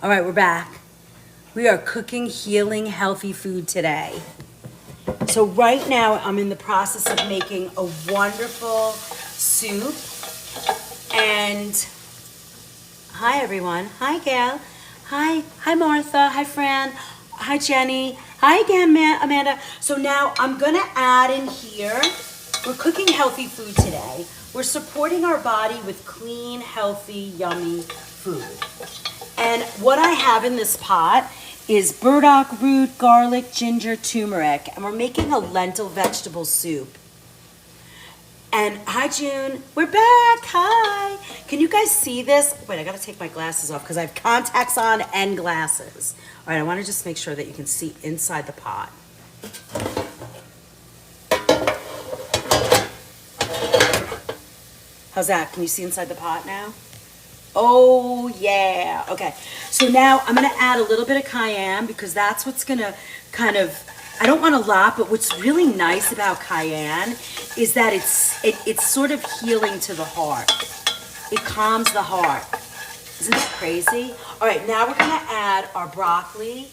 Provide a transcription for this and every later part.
All right, we're back. We are cooking healing, healthy food today. So right now I'm in the process of making a wonderful soup. And hi everyone. Hi Gail. Hi Martha. Hi Fran. Hi Jenny. Hi again Amanda. So now I'm gonna add in here, we're cooking healthy food today. We're supporting our body with clean, healthy, yummy food. And what I have in this pot is burdock root, garlic, ginger, turmeric, and we're making a lentil vegetable soup. And hi June, we're back, hi. Can you guys see this? Wait, I gotta take my glasses off because I have contacts on and glasses. All right, I wanna just make sure that you can see inside the pot. How's that? Can you see inside the pot now? Oh yeah, okay. So now I'm gonna add a little bit of cayenne because that's what's gonna kind of, I don't want a lot, but what's really nice about cayenne is that it's sort of healing to the heart. It calms the heart. Isn't that crazy? All right, now we're gonna add our broccoli,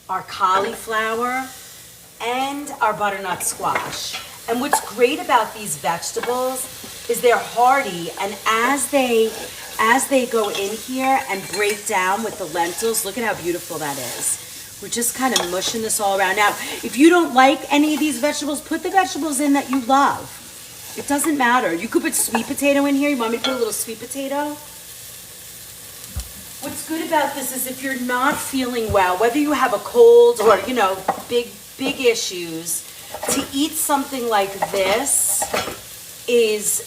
our cauliflower, and our butternut squash. And what's great about these vegetables is they're hearty, and as they go in here and break down with the lentils, look at how beautiful that is. We're just kind of mushing this all around. Now, if you don't like any of these vegetables, put the vegetables in that you love. It doesn't matter. You could put sweet potato in here. You want me to put a little sweet potato? What's good about this is if you're not feeling well, whether you have a cold or, you know, big issues, to eat something like this is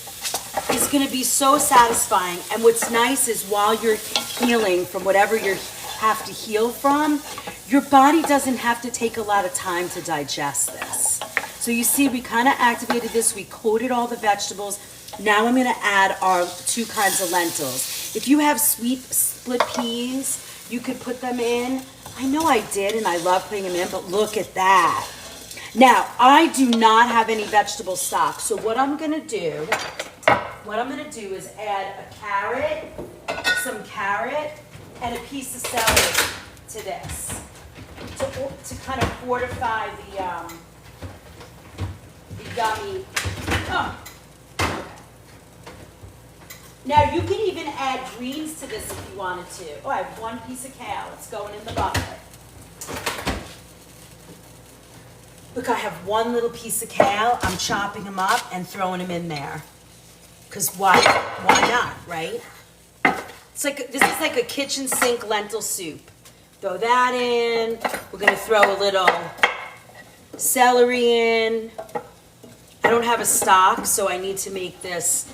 going to be so satisfying. And what's nice is while you're healing from whatever you have to heal from, your body doesn't have to take a lot of time to digest this. So you see, we kind of activated this. We coated all the vegetables. Now I'm going to add our 2 kinds of lentils. If you have sweet split peas, you could put them in. I know I did, and I love putting them in, but look at that. Now, I do not have any vegetable stock, so what I'm going to do is add a carrot, some carrot, and a piece of celery to this to kind of fortify the yummy. Oh. Okay. Now, you can even add greens to this if you wanted to. Oh, I have 1 piece of kale. It's going in the bucket. Look, I have 1 little piece of kale. I'm chopping them up and throwing them in there. Because why not, right? This is like a kitchen sink lentil soup. Throw that in. We're going to throw a little celery in. I don't have a stock, so I need to make this.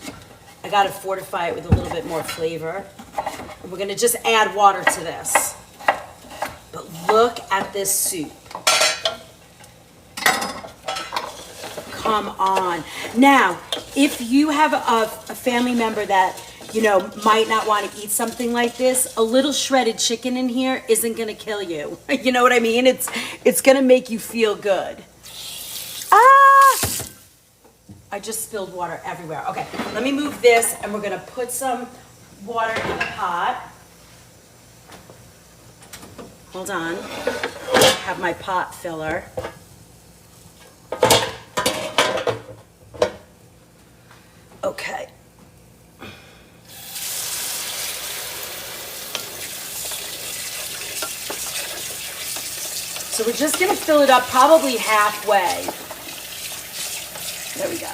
I got to fortify it with a little bit more flavor. And we're going to just add water to this. But look at this soup. Come on. Now, if you have a family member that, you know, might not want to eat something like this, a little shredded chicken in here isn't going to kill you. You know what I mean? It's going to make you feel good. Ah! I just spilled water everywhere. Okay, let me move this, and we're going to put some water in the pot. Hold on. I have my pot filler. Okay. So we're just going to fill it up probably halfway. There we go.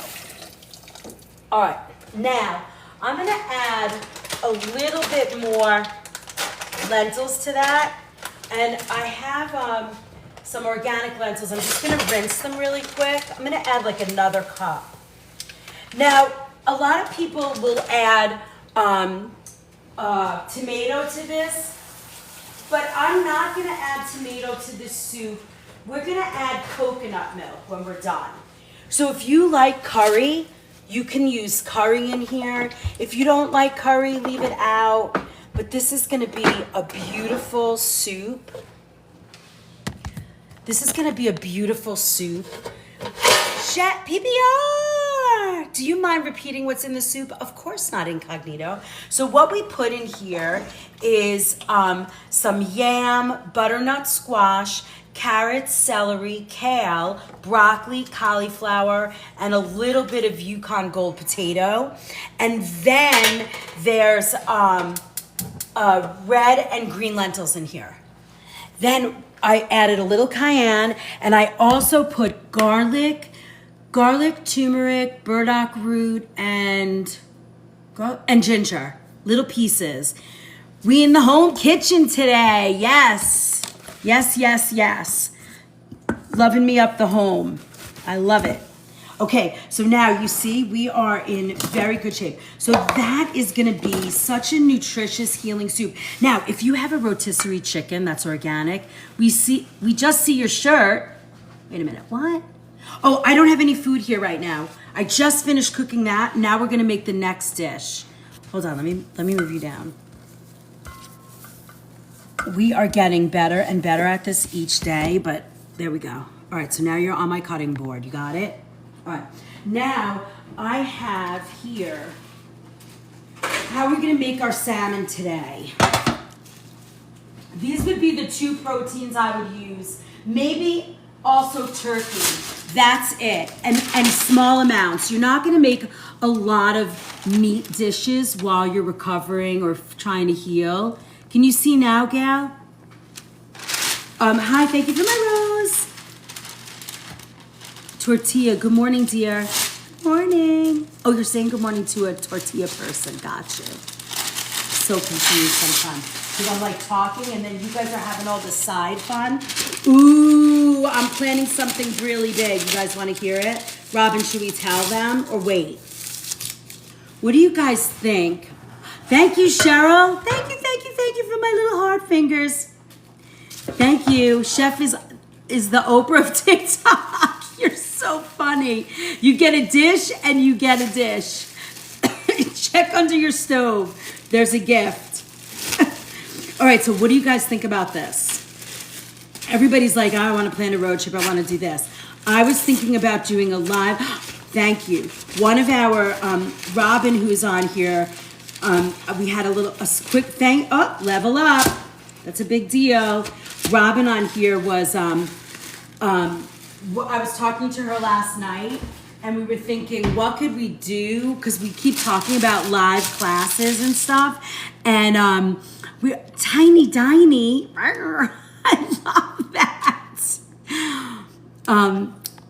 All right. Now, I'm going to add a little bit more lentils to that. And I have some organic lentils. I'm just going to rinse them really quick. I'm going to add like another cup. Now, a lot of people will add tomato to this, but I'm not going to add tomato to this soup. We're going to add coconut milk when we're done. So if you like curry, you can use curry in here. If you don't like curry, leave it out. But this is going to be a beautiful soup. This is going to be a beautiful soup. PBR! Sure. Do you mind repeating what's in the soup? Of course not, incognito. So what we put in here is some yam, butternut squash, carrots, celery, kale, broccoli, cauliflower, and a little bit of Yukon Gold potato. And then there's red and green lentils in here. Then I added a little cayenne, and I also put garlic, turmeric, burdock root, and ginger, little pieces. We in the home kitchen today, yes. Yes. Loving me up the home. I love it. Okay, so now you see we are in very good shape. So that is gonna be such a nutritious healing soup. Now, if you have a rotisserie chicken that's organic, we just see your shirt. Wait a minute, what? Oh, I don't have any food here right now. I just finished cooking that. Now we're gonna make the next dish. Hold on, let me move you down. We are getting better and better at this each day, but there we go. All right, so now you're on my cutting board. You got it? All right. Now I have here, how are we gonna make our salmon today? These would be the two proteins I would use. Maybe also turkey. That's it. And small amounts. You're not gonna make a lot of meat dishes while you're recovering or trying to heal. Can you see now, Gal? Hi, thank you for my rose. Tortilla, good morning, dear. Morning. Oh, you're saying good morning to a tortilla person. Gotcha. So confused sometimes. Because I'm like talking and then you guys are having all the side fun. Ooh, I'm planning something really big. You guys want to hear it? Robin, should we tell them or wait? What do you guys think? Thank you, Cheryl. Thank you for my little heart fingers. Thank you. Chef is the Oprah of TikTok. You're so funny. You get a dish and you get a dish. Check under your stove. There's a gift. All right, so what do you guys think about this? Everybody's like, oh, I want to plan a road trip. I want to do this. I was thinking about doing a live. Thank you. One of our, Robin, who's on here, we had a quick thing. Oh, level up. That's a big deal. Robin on here was, I was talking to her last night and we were thinking, what could we do? Because we keep talking about live classes and stuff. And we're tiny, tiny. I love that.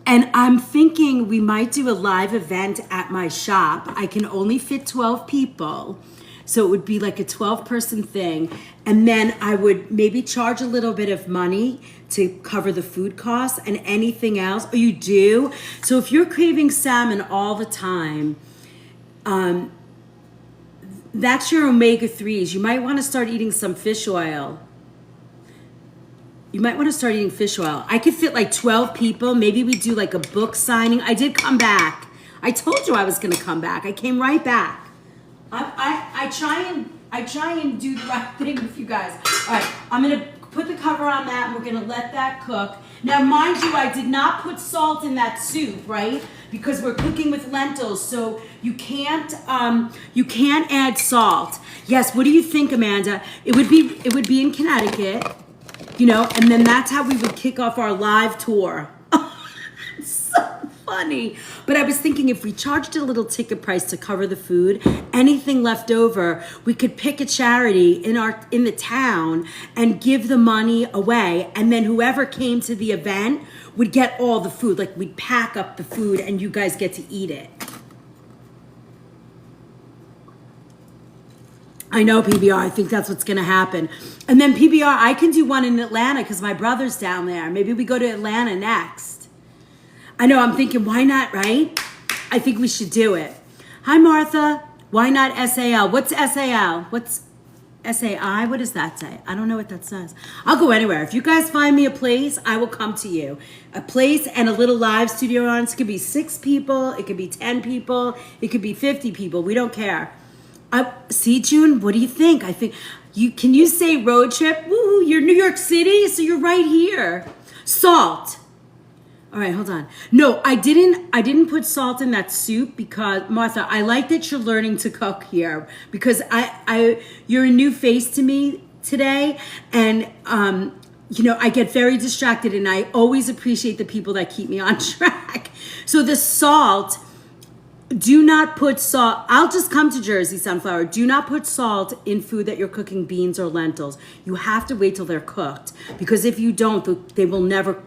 And I'm thinking we might do a live event at my shop. I can only fit 12 people. So it would be like a 12-person thing. And then I would maybe charge a little bit of money to cover the food costs and anything else. Oh, you do? So if you're craving salmon all the time, that's your omega-3s. You might want to start eating some fish oil. You might want to start eating fish oil. I could fit like 12 people. Maybe we do like a book signing. I did come back. I told you I was going to come back. I came right back. I try and do the right thing with you guys. All right, I'm going to put the cover on that and we're going to let that cook. Now, mind you, I did not put salt in that soup, right? Because we're cooking with lentils, so you can't add salt. Yes, what do you think, Amanda? It would be in Connecticut. You know, and then that's how we would kick off our live tour. It's so funny. But I was thinking if we charged a little ticket price to cover the food, anything left over, we could pick a charity in the town and give the money away. And then whoever came to the event would get all the food. Like we'd pack up the food and you guys get to eat it. I know, PBR. I think that's what's going to happen. And then PBR, I can do one in Atlanta because my brother's down there. Maybe we go to Atlanta next. I know, I'm thinking, why not, right? I think we should do it. Hi, Martha. Why not SAL? What's SAL? What's SAI? What does that say? I don't know what that says. I'll go anywhere. If you guys find me a place, I will come to you. A place and a little live studio on. It could be 6 people. It could be 10 people. It could be 50 people. We don't care. See, June, what do you think? I think can you say road trip? Woo, you're New York City, so you're right here. Salt. All right, hold on. No, I didn't put salt in that soup because, Martha, I like that you're learning to cook here because you're a new face to me today, and I get very distracted, and I always appreciate the people that keep me on track. So the salt, do not put salt. I'll just come to Jersey Sunflower. Do not put salt in food that you're cooking beans or lentils. You have to wait till they're cooked, because if you don't, they will never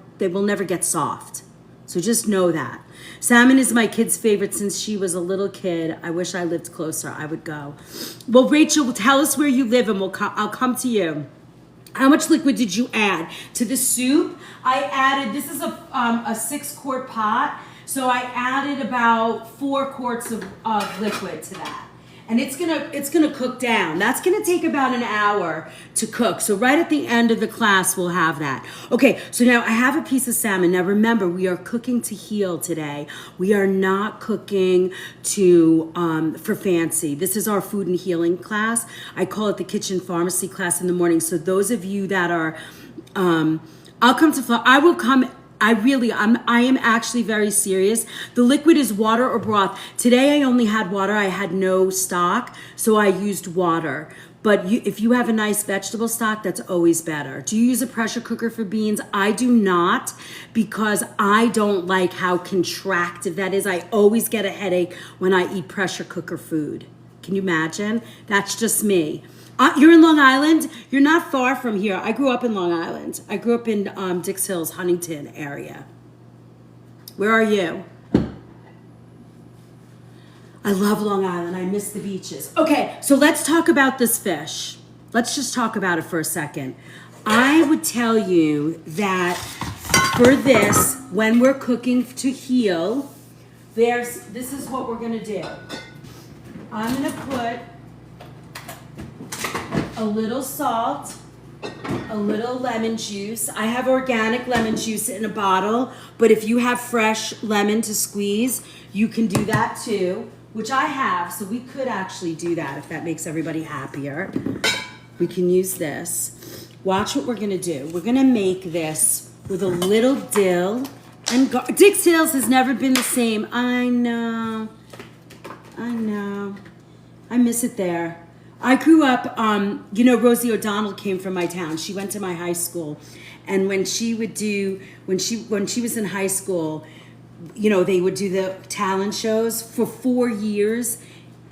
get soft. So just know that. Salmon is my kid's favorite since she was a little kid. I wish I lived closer. I would go. Well, Rachel, tell us where you live, and I'll come to you. How much liquid did you add to the soup? I added, this is a 6-quart pot, so I added about 4 quarts of liquid to that. And it's gonna cook down. That's gonna take about an hour to cook. So right at the end of the class, we'll have that. Okay, so now I have a piece of salmon. Now remember, we are cooking to heal today. We are not cooking for fancy. This is our food and healing class. I call it the kitchen pharmacy class in the morning. So those of you that are, I will come. I am actually very serious. The liquid is water or broth. Today I only had water. I had no stock, so I used water. But if you have a nice vegetable stock, that's always better. Do you use a pressure cooker for beans? I do not, because I don't like how contracted that is. I always get a headache when I eat pressure cooker food. Can you imagine? That's just me. You're in Long Island? You're not far from here. I grew up in Long Island. I grew up in Dix Hills, Huntington area. Where are you? I love Long Island. I miss the beaches. Okay, so let's talk about this fish. Let's just talk about it for a second. I would tell you that for this, when we're cooking to heal, this is what we're gonna do. I'm gonna put a little salt, a little lemon juice. I have organic lemon juice in a bottle, but if you have fresh lemon to squeeze, you can do that too, which I have, so we could actually do that if that makes everybody happier. We can use this. Watch what we're gonna do. We're gonna make this with a little dill and Dix Hills has never been the same. I know. I miss it there. I grew up, Rosie O'Donnell came from my town. She went to my high school. And when she was in high school, they would do the talent shows for 4 years.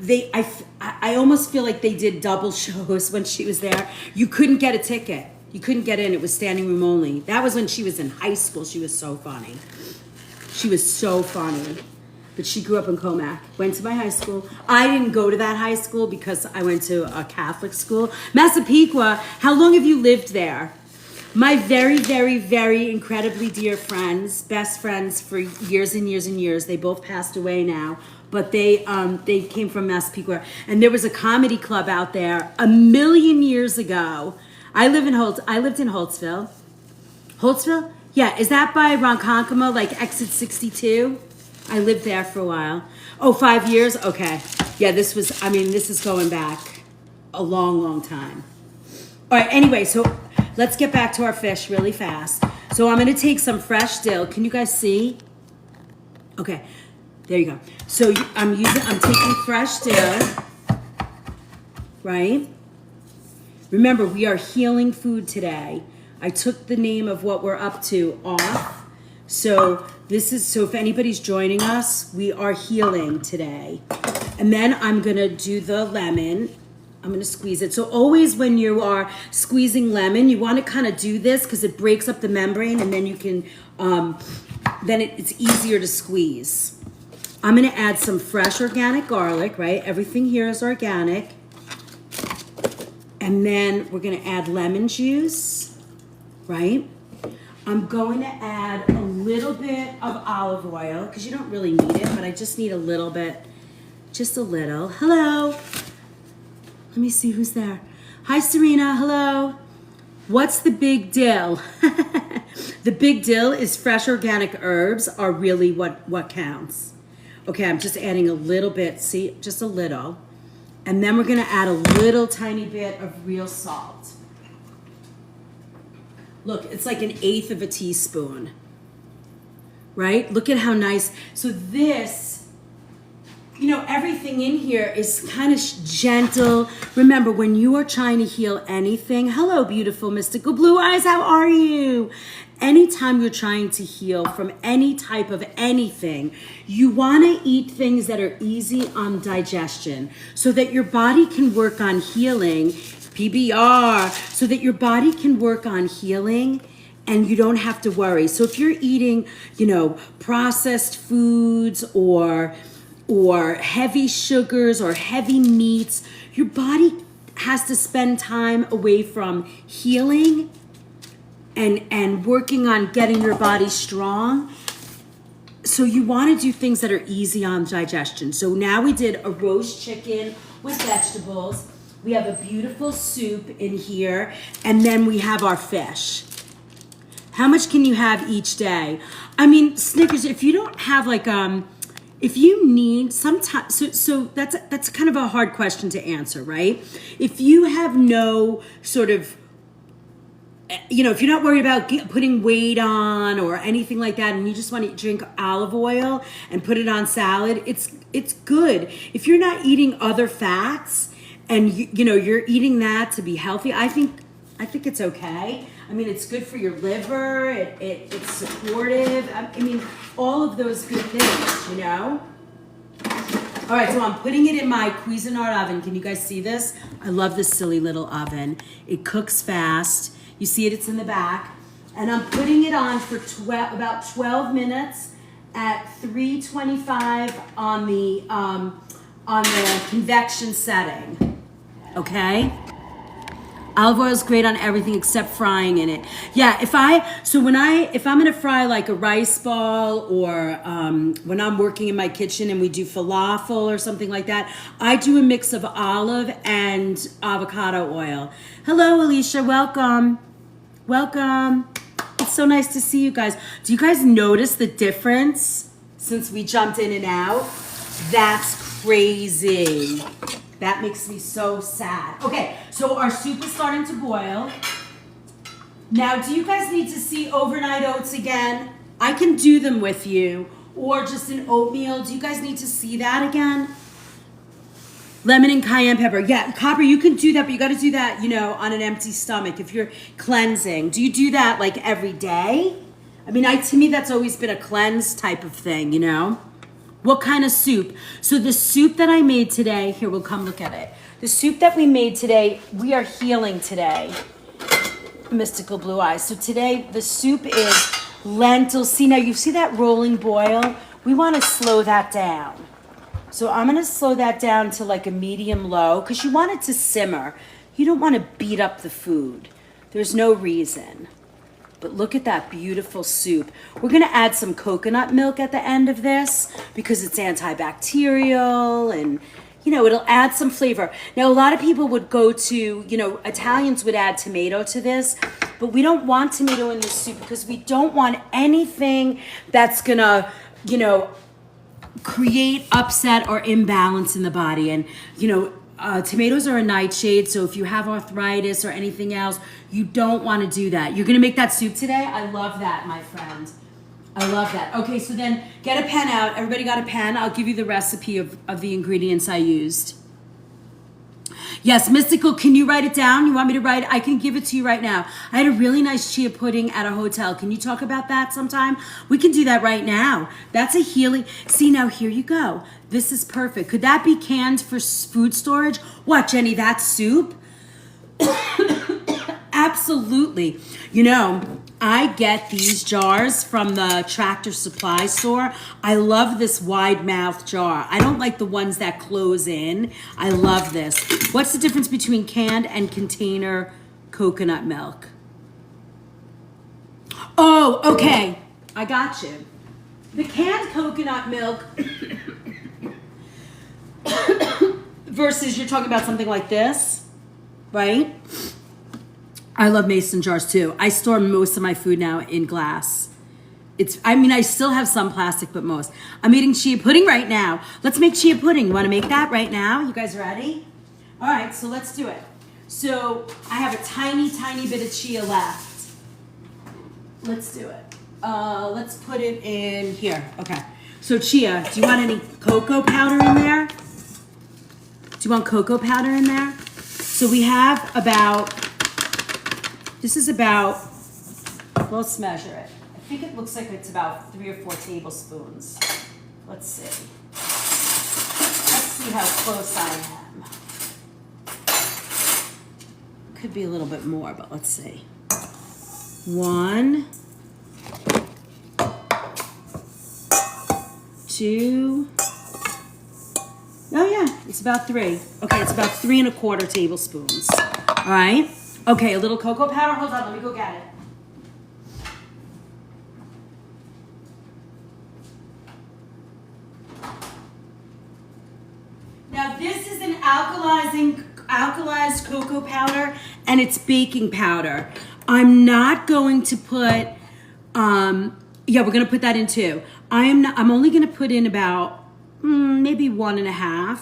I almost feel like they did double shows when she was there. You couldn't get a ticket. You couldn't get in. It was standing room only. That was when she was in high school. She was so funny. But she grew up in Comac, went to my high school. I didn't go to that high school because I went to a Catholic school. Massapequa, how long have you lived there? My very, very, very incredibly dear friends, best friends for years and years and years. They both passed away now, but they came from Massapequa. And there was a comedy club out there 1,000,000 years ago. I lived in Holtzville. Holtzville? Yeah, is that by Ronkonkoma, like exit 62? I lived there for a while. Oh, 5 years? Okay. Yeah, this is going back a long, long time. All right, anyway, so let's get back to our fish really fast. So I'm going to take some fresh dill. Can you guys see? Okay, there you go. So I'm taking fresh dill, right? Remember, we are healing food today. I took the name of what we're up to off. So if anybody's joining us, we are healing today. And then I'm gonna do the lemon. I'm gonna squeeze it. So always when you are squeezing lemon, you wanna kind of do this because it breaks up the membrane, and then you can, it's easier to squeeze. I'm gonna add some fresh organic garlic, right? Everything here is organic. And then we're gonna add lemon juice, right? I'm going to add a little bit of olive oil, because you don't really need it, but I just need a little bit, just a little. Hello. Let me see who's there. Hi, Serena. Hello. What's the big deal? The big deal is fresh organic herbs are really what counts. Okay, I'm just adding a little bit, see, just a little. And then we're going to add a little tiny bit of real salt. Look, it's like 1/8 of a teaspoon. right? Look at how nice. So this, you know, everything in here is kind of gentle. Remember, when you are trying to heal anything, hello, beautiful mystical blue eyes, how are you? Anytime you're trying to heal from any type of anything, you want to eat things that are easy on digestion so that your body can work on healing, PBR, so that your body can work on healing and you don't have to worry. So if you're eating, you know, processed foods or heavy sugars or heavy meats, your body has to spend time away from healing and working on getting your body strong. So you want to do things that are easy on digestion. So now we did a roast chicken with vegetables. We have a beautiful soup in here, and then we have our fish. How much can you have each day? I mean, Snickers, if you don't have like, if you need sometimes, so that's kind of a hard question to answer, right? If you have no sort of, you know, if you're not worried about putting weight on or anything like that, and you just want to drink olive oil and put it on salad, it's good. If you're not eating other fats and you know you're eating that to be healthy, I think it's okay. I mean, it's good for your liver. It's supportive. I mean, all of those good things, you know. All right, so I'm putting it in my Cuisinart oven. Can you guys see this? I love this silly little oven. It cooks fast. You see it, it's in the back. And I'm putting it on for about 12 minutes at 325 on the convection setting. Okay? Olive oil is great on everything except frying in it. Yeah, if I'm gonna fry like a rice ball or when I'm working in my kitchen and we do falafel or something like that, I do a mix of olive and avocado oil. Hello, Alicia, welcome. Welcome. It's so nice to see you guys. Do you guys notice the difference since we jumped in and out? That's crazy. That makes me so sad. Okay, so our soup is starting to boil. Now, do you guys need to see overnight oats again? I can do them with you, or just an oatmeal. Do you guys need to see that again? Lemon and cayenne pepper. Yeah, Copper, you can do that, but you got to do that, you know, on an empty stomach if you're cleansing. Do you do that like every day? I mean, to me, that's always been a cleanse type of thing, you know? What kind of soup? So the soup that I made today, here, we'll come look at it. The soup that we made today, we are healing today. Mystical blue eyes. So today, the soup is lentils. See, now you see that rolling boil? We want to slow that down. So I'm going to slow that down to like a medium low because you want it to simmer. You don't want to beat up the food. There's no reason. But look at that beautiful soup. We're going to add some coconut milk at the end of this because it's antibacterial and, you know, it'll add some flavor. Now, a lot of people would go to, you know, Italians would add tomato to this, but we don't want tomato in this soup because we don't want anything that's going to, you know, create upset or imbalance in the body. And, you know, tomatoes are a nightshade, so if you have arthritis or anything else, you don't want to do that. You're going to make that soup today? I love that, my friend. I love that. Okay, so then get a pen out. Everybody got a pen? I'll give you the recipe of the ingredients I used. Yes, Mystical, can you write it down? You want me to write it? I can give it to you right now. I had a really nice chia pudding at a hotel. Can you talk about that sometime? We can do that right now. That's a healing. See, now here you go. This is perfect. Could that be canned for food storage? What, Jenny, that soup? Absolutely. You know, I get these jars from the Tractor Supply store. I love this wide mouth jar. I don't like the ones that close in. I love this. What's the difference between canned and container coconut milk? Oh, okay. I got you. The canned coconut milk versus you're talking about something like this, right? I love mason jars too. I store most of my food now in glass. I still have some plastic, but most. I'm eating chia pudding right now. Let's make chia pudding. You want to make that right now? You guys ready? All right, so let's do it. So I have a tiny, tiny bit of chia left. Let's do it. let's put it in here. Okay. So Chia, do you want any cocoa powder in there? Do you want cocoa powder in there? So we have about, this is about, let's measure it. I think it looks like it's about 3 or 4 tablespoons. Let's see. Let's see how close I am. Could be a little bit more, but let's see. 1, 2. Oh yeah, it's about 3. Okay, it's about 3 1/4 tablespoons. All right. Okay, a little cocoa powder. Hold on, let me go get it. Now this is an alkalized cocoa powder, and it's baking powder. I'm not going to put, yeah, we're gonna put that in too. I'm only gonna put in about maybe 1.5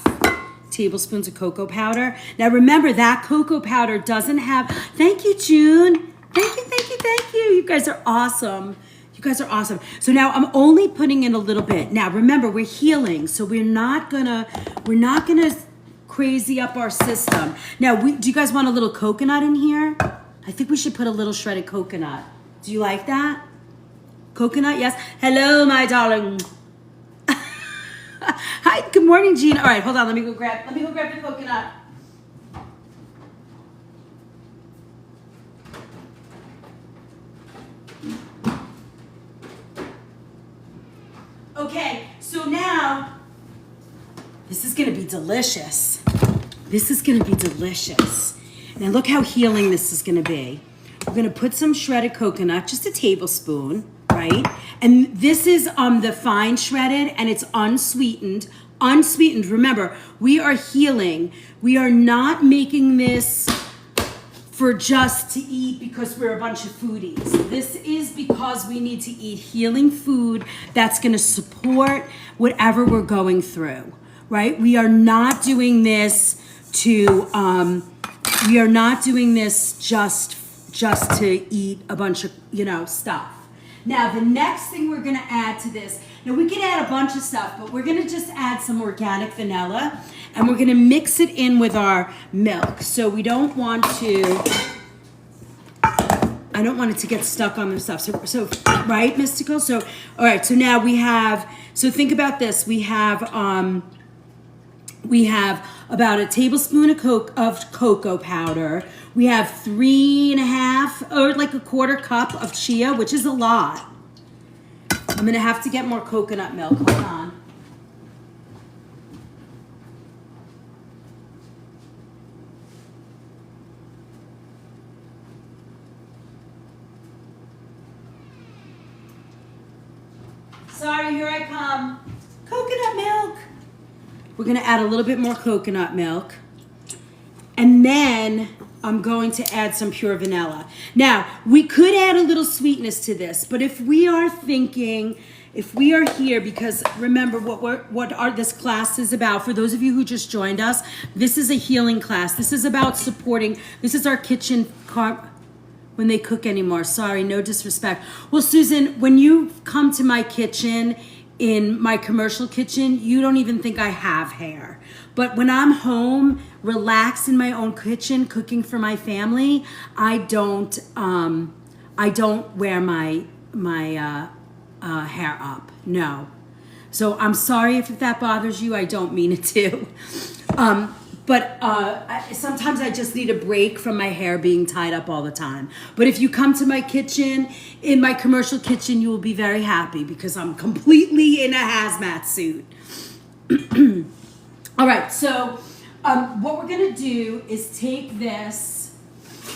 tablespoons of cocoa powder. Now remember, that cocoa powder doesn't have, thank you, June. Thank you, thank you, thank you. You guys are awesome. You guys are awesome. So now I'm only putting in a little bit. Now remember, we're healing, so we're not gonna crazy up our system. Now, do you guys want a little coconut in here? I think we should put a little shredded coconut. Do you like that? Coconut, yes. Hello, my darling. Hi, good morning, Jean. All right, hold on. Let me go grab the coconut. Okay, so now this is gonna be delicious. This is gonna be delicious. And look how healing this is gonna be. We're gonna put some shredded coconut, just a tablespoon, right? And this is the fine shredded, and it's unsweetened. Unsweetened, remember, we are healing. We are not making this for just to eat because we're a bunch of foodies. This is because we need to eat healing food that's gonna support whatever we're going through, right? We are not doing this to, we are not doing this just to eat a bunch of, stuff. Now, the next thing we're gonna add to this, now we can add a bunch of stuff, but we're gonna just add some organic vanilla, and we're gonna mix it in with our milk. So we don't want to, I don't want it to get stuck on the stuff. So right, Mystical? So, all right, so now we have, so think about this. We have about a tablespoon of cocoa powder. We have 3.5 or like a 1/4 cup of chia, which is a lot. I'm gonna have to get more coconut milk. Hold on. Sorry, here I come. Coconut milk. We're gonna add a little bit more coconut milk. And then I'm going to add some pure vanilla. Now, we could add a little sweetness to this, but if we are here, because remember what this class is about, for those of you who just joined us, this is a healing class. This is about supporting, this is our kitchen when they cook anymore. Sorry, no disrespect. Well, Susan, when you come to my kitchen, in my commercial kitchen, you don't even think I have hair. But when I'm home, relaxed in my own kitchen, cooking for my family, I don't wear my hair up. No. So I'm sorry if that bothers you. I don't mean it to. But sometimes I just need a break from my hair being tied up all the time. But if you come to my kitchen, in my commercial kitchen, you will be very happy because I'm completely in a hazmat suit. All right, so what we're gonna do is take this.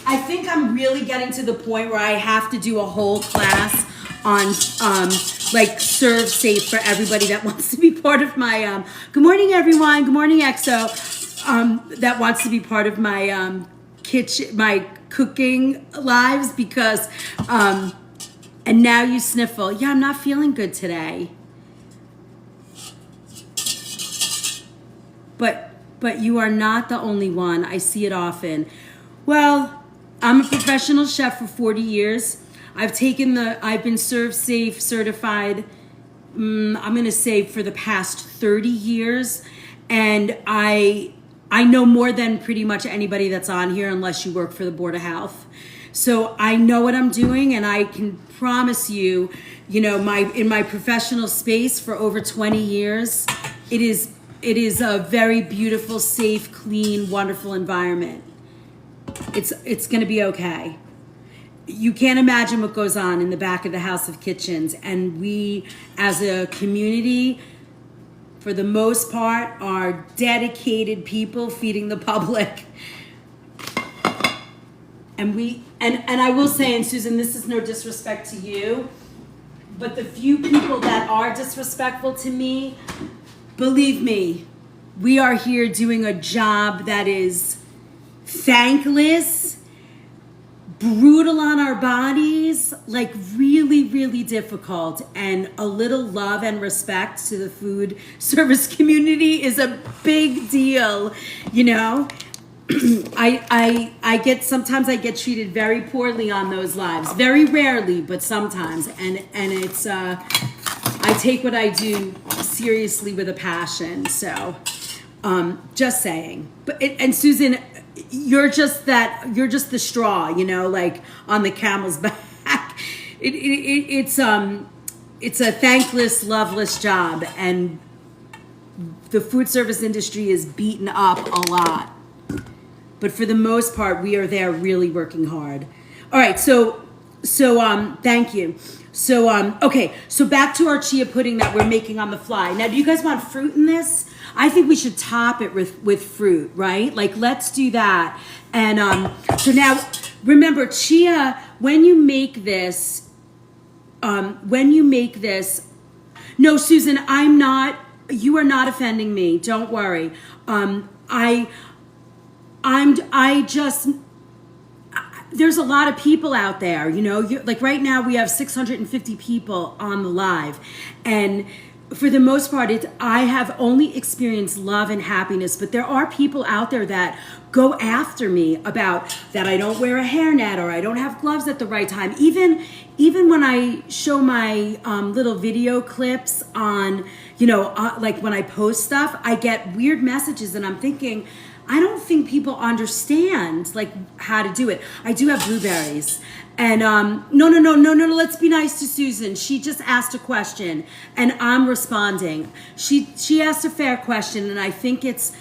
I think I'm really getting to the point where I have to do a whole class on like serve safe for everybody that wants to be part of my good morning everyone, good morning EXO. That wants to be part of my kitchen, my cooking lives, because and now you sniffle. Yeah, I'm not feeling good today. But you are not the only one. I see it often. Well, I'm a professional chef for 40 years. I've been Serve Safe certified, I'm going to say for the past 30 years. And I know more than pretty much anybody that's on here, unless you work for the Board of Health. So I know what I'm doing, and I can promise you, in my professional space for over 20 years, it is a very beautiful, safe, clean, wonderful environment. It's going to be okay. You can't imagine what goes on in the back of the House of Kitchens, and we, as a community, for the most part, are dedicated people feeding the public. And I will say, and Susan, this is no disrespect to you, but the few people that are disrespectful to me, believe me, we are here doing a job that is thankless, brutal on our bodies, like really, really difficult. And a little love and respect to the food service community is a big deal, sometimes I get treated very poorly on those lives. Very rarely, but sometimes. And it's I take what I do seriously with a passion. So just saying. And Susan, you're just the straw, like on the camel's back. It's a thankless, loveless job, and the food service industry is beaten up a lot. But for the most part, we are there really working hard. All right, so thank you. So okay, so back to our chia pudding that we're making on the fly. Now, do you guys want fruit in this? I think we should top it with fruit, right? Like, let's do that. And so now, remember, chia, when you make this, no, Susan, you are not offending me. Don't worry. There's a lot of people out there, like right now we have 650 people on the live, and for the most part, I have only experienced love and happiness, but there are people out there that go after me about that I don't wear a hairnet or I don't have gloves at the right time. Even when I show my little video clips on, like when I post stuff, I get weird messages, and I'm thinking, I don't think people understand like how to do it. I do have blueberries. And no, let's be nice to Susan. She just asked a question and I'm responding. She asked a fair question, and I think it's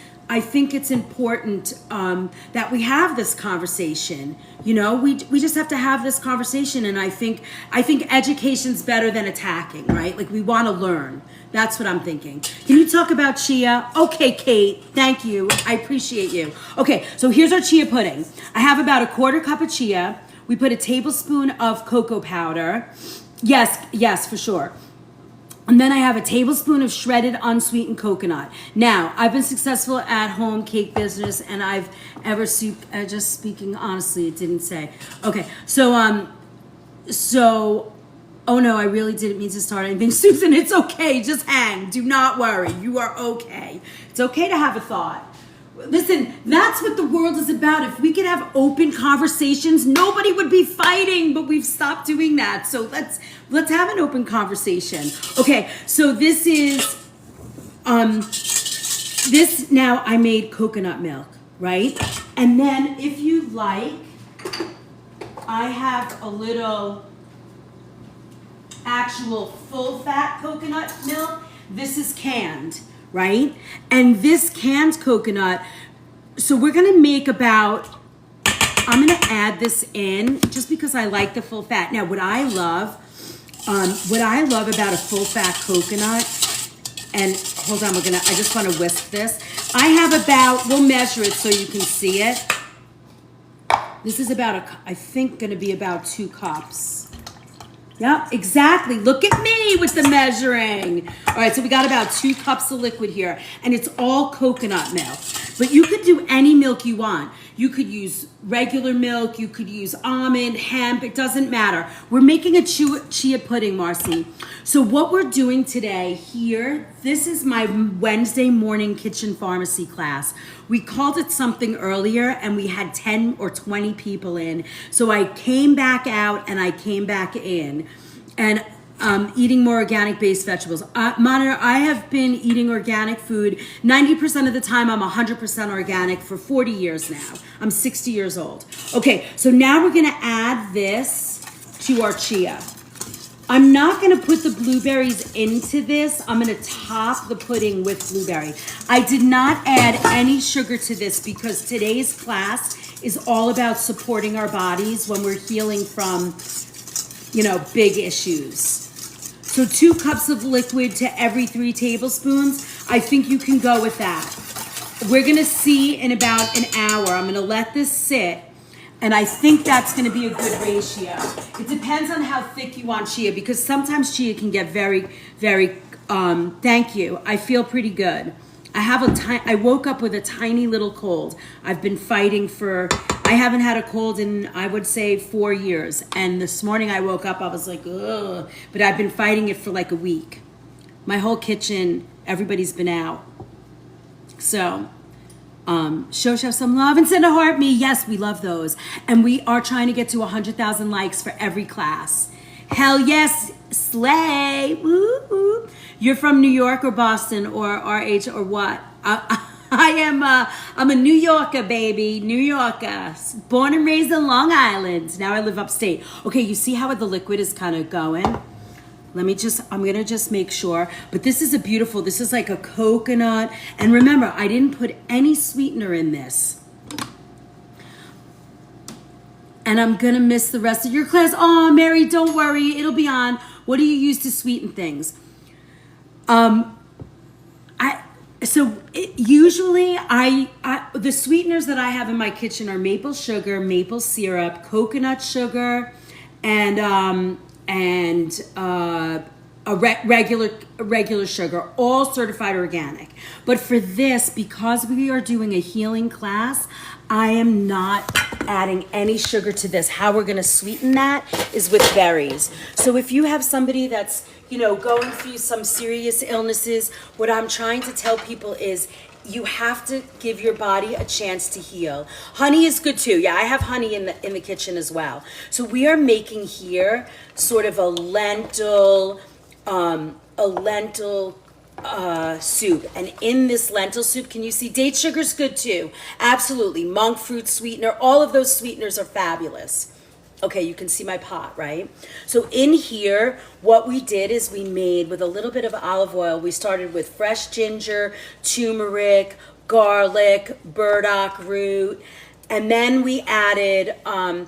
important that we have this conversation. We just have to have this conversation, and I think education's better than attacking, right? Like, we want to learn. That's what I'm thinking. Can you talk about chia? Okay, Kate, thank you. I appreciate you. Okay, so here's our chia pudding. I have about a quarter cup of chia. We put a tablespoon of cocoa powder. Yes, for sure. And then I have a tablespoon of shredded unsweetened coconut. Now, I've been successful at home cake business, and I've ever just speaking honestly, it didn't say. Okay, so oh no, I really didn't mean to start anything. Susan, it's okay, just hang. Do not worry, you are okay. It's okay to have a thought. Listen, that's what the world is about. If we could have open conversations, nobody would be fighting, but we've stopped doing that. So let's have an open conversation. Okay, so this is, now I made coconut milk, right? And then if you like, I have a little actual full fat coconut milk. This is canned, right? And this canned coconut, so we're gonna make I'm gonna add this in just because I like the full fat. Now, what I love about a full fat coconut, and hold on, I just wanna whisk this. I have we'll measure it so you can see it. This is I think gonna be about 2 cups. Yep, exactly. Look at me with the measuring. All right, so we got about 2 cups of liquid here, and it's all coconut milk. But you could do any milk you want. You could use regular milk. You could use almond, hemp. It doesn't matter. We're making a chia pudding, Marcy. So what we're doing today here, this is my Wednesday morning kitchen pharmacy class. We called it something earlier and we had 10 or 20 people in. So I came back out and I came back in. And eating more organic based vegetables. Monitor, I have been eating organic food 90% of the time. I'm 100% organic for 40 years now. I'm 60 years old. Okay, so now we're gonna add this to our chia. I'm not gonna put the blueberries into this. I'm gonna top the pudding with blueberry. I did not add any sugar to this because today's class is all about supporting our bodies when we're healing from, big issues. So 2 cups of liquid to every 3 tablespoons. I think you can go with that. We're gonna see in about an hour. I'm gonna let this sit, and I think that's gonna be a good ratio. It depends on how thick you want chia, because sometimes chia can get very, very, thank you. I feel pretty good. I woke up with a tiny little cold. I've been fighting I haven't had a cold in, I would say, 4 years. And this morning I woke up, I was like, ugh. But I've been fighting it for like a week. My whole kitchen, everybody's been out. So, show some love and send a heart me. Yes, we love those. And we are trying to get to 100,000 likes for every class. Hell yes, slay. Woo-hoo. You're from New York or Boston or RH or what? I'm a New Yorker, baby. New Yorker. Born and raised in Long Island. Now I live upstate. Okay, you see how the liquid is kind of going? I'm gonna just make sure. But this is this is like a coconut. And remember, I didn't put any sweetener in this. And I'm gonna miss the rest of your class. Oh, Mary, don't worry, it'll be on. What do you use to sweeten things? Usually the sweeteners that I have in my kitchen are maple sugar, maple syrup, coconut sugar, and regular sugar, all certified organic. But for this, because we are doing a healing class, I am not adding any sugar to this. How we're gonna sweeten that is with berries. So if you have somebody that's, going through some serious illnesses, what I'm trying to tell people is you have to give your body a chance to heal. Honey is good too. Yeah, I have honey in the kitchen as well. So we are making here sort of a lentil soup. And in this lentil soup, can you see date sugar's good too? Absolutely. Monk fruit sweetener, all of those sweeteners are fabulous. Okay, you can see my pot, right? So in here, what we did is we made, with a little bit of olive oil, we started with fresh ginger, turmeric, garlic, burdock root, and then we added a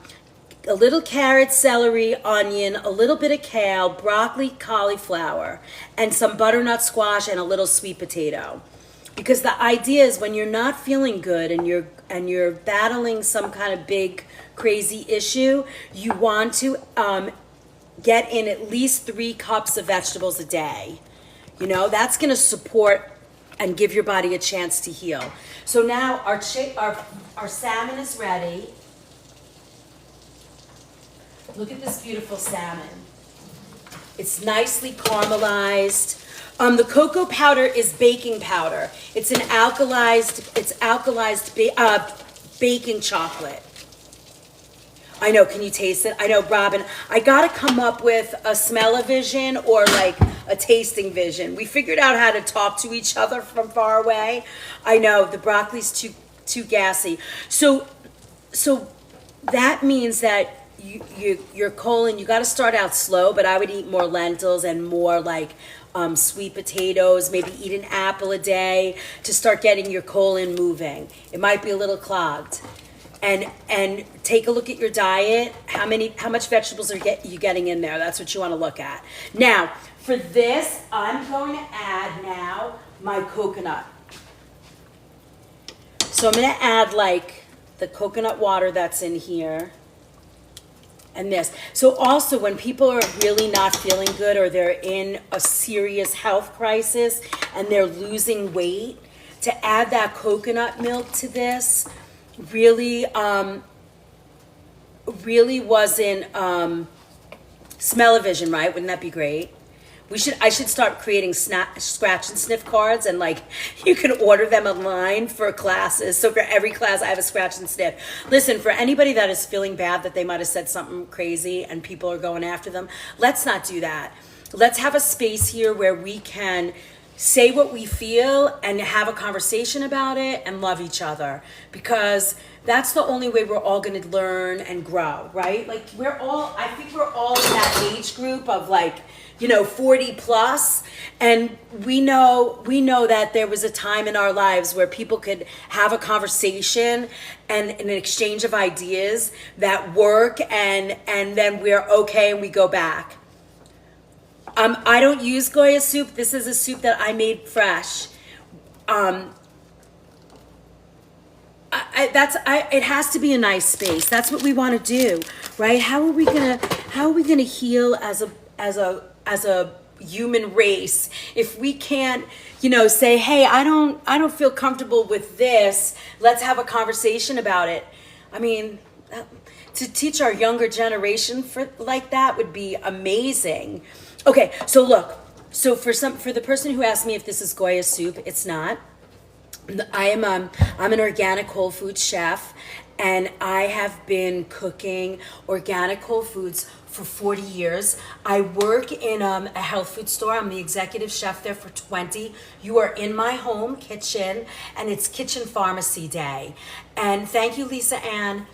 little carrot, celery, onion, a little bit of kale, broccoli, cauliflower, and some butternut squash and a little sweet potato. Because the idea is when you're not feeling good and you're battling some kind of big crazy issue, you want to get in at least 3 cups of vegetables a day. That's going to support and give your body a chance to heal. So now our salmon is ready. Look at this beautiful salmon. It's nicely caramelized. The cocoa powder is baking powder. It's alkalized baking chocolate. I know, can you taste it? I know, Robin, I gotta come up with a smell-o-vision or like a tasting vision. We figured out how to talk to each other from far away. I know, the broccoli's too gassy. So that means that your colon, you gotta start out slow, but I would eat more lentils and more like sweet potatoes, maybe eat an apple a day to start getting your colon moving. It might be a little clogged. And take a look at your diet. How much vegetables are you getting in there? That's what you want to look at. Now, for this, I'm going to add now my coconut. So I'm going to add like the coconut water that's in here. And this. So also when people are really not feeling good or they're in a serious health crisis and they're losing weight, to add that coconut milk to this really wasn't smell-o-vision, right? Wouldn't that be great? I should start creating scratch and sniff cards, and like you can order them online for classes. So for every class, I have a scratch and sniff. Listen, for anybody that is feeling bad that they might have said something crazy and people are going after them, let's not do that. Let's have a space here where we can say what we feel and have a conversation about it and love each other, because that's the only way we're all going to learn and grow, right? Like I think we're all in that age group of like, 40 plus, and we know that there was a time in our lives where people could have a conversation and an exchange of ideas that work, and then we're okay and we go back. I don't use Goya soup. This is a soup that I made fresh. It has to be a nice space. That's what we want to do, right? How are we gonna heal as a human race if we can't, say, hey, I don't feel comfortable with this. Let's have a conversation about it. I mean, to teach our younger generation like that would be amazing. Okay, so look. So for the person who asked me if this is Goya soup, it's not. I'm an organic whole foods chef, and I have been cooking organic whole foods for 40 years. I work in a health food store. I'm the executive chef there for 20. You are in my home kitchen, and it's Kitchen Pharmacy Day. And thank you, Lisa Ann.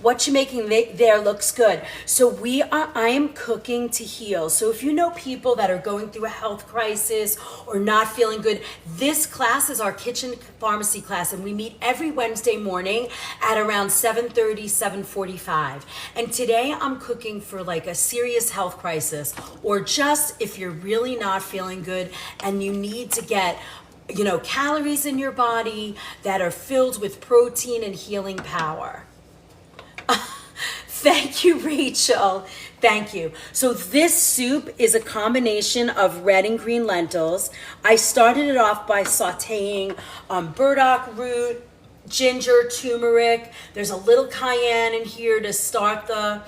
What you're making there looks good. So I am cooking to heal. So if you know people that are going through a health crisis or not feeling good, this class is our kitchen pharmacy class, and we meet every Wednesday morning at around 7:30, 7:45. And today I'm cooking for like a serious health crisis, or just if you're really not feeling good and you need to get calories in your body that are filled with protein and healing power. Thank you, Rachel. Thank you. So this soup is a combination of red and green lentils. I started it off by sauteing burdock root, ginger, turmeric. There's a little cayenne in here to start the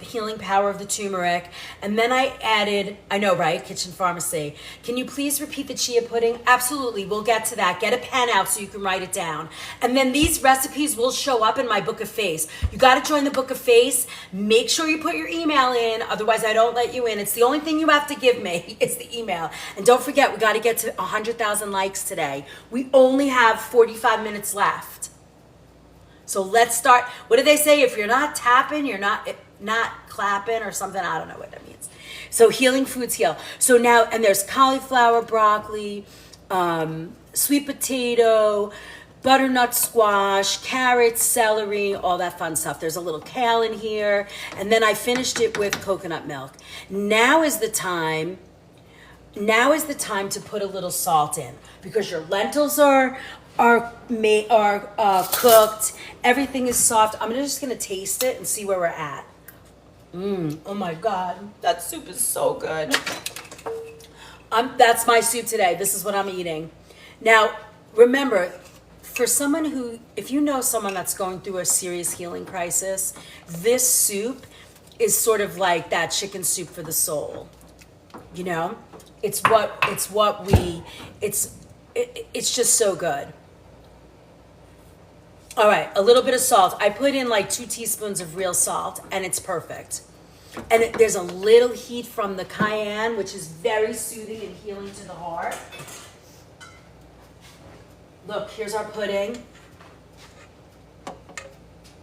healing power of the turmeric. And then I added, I know, right? Kitchen Pharmacy. Can you please repeat the chia pudding? Absolutely. We'll get to that. Get a pen out so you can write it down. And then these recipes will show up in my Book of Face. You got to join the Book of Face. Make sure you put your email in. Otherwise, I don't let you in. It's the only thing you have to give me. It's the email. And don't forget, we got to get to 100,000 likes today. We only have 45 minutes left. So let's start. What do they say? If you're not tapping, you're not clapping or something. I don't know what that means. So healing foods heal. So now, and there's cauliflower, broccoli, sweet potato, butternut squash, carrots, celery, all that fun stuff. There's a little kale in here. And then I finished it with coconut milk. Now is the time to put a little salt in, because your lentils are cooked. Everything is soft. I'm just gonna taste it and see where we're at. Oh my God, that soup is so good. That's my soup today. This is what I'm eating. Now, remember, for someone if you know someone that's going through a serious healing crisis, this soup is sort of like that chicken soup for the soul. It's just so good. All right, a little bit of salt. I put in like 2 teaspoons of real salt, and it's perfect. And there's a little heat from the cayenne, which is very soothing and healing to the heart. Look, here's our pudding.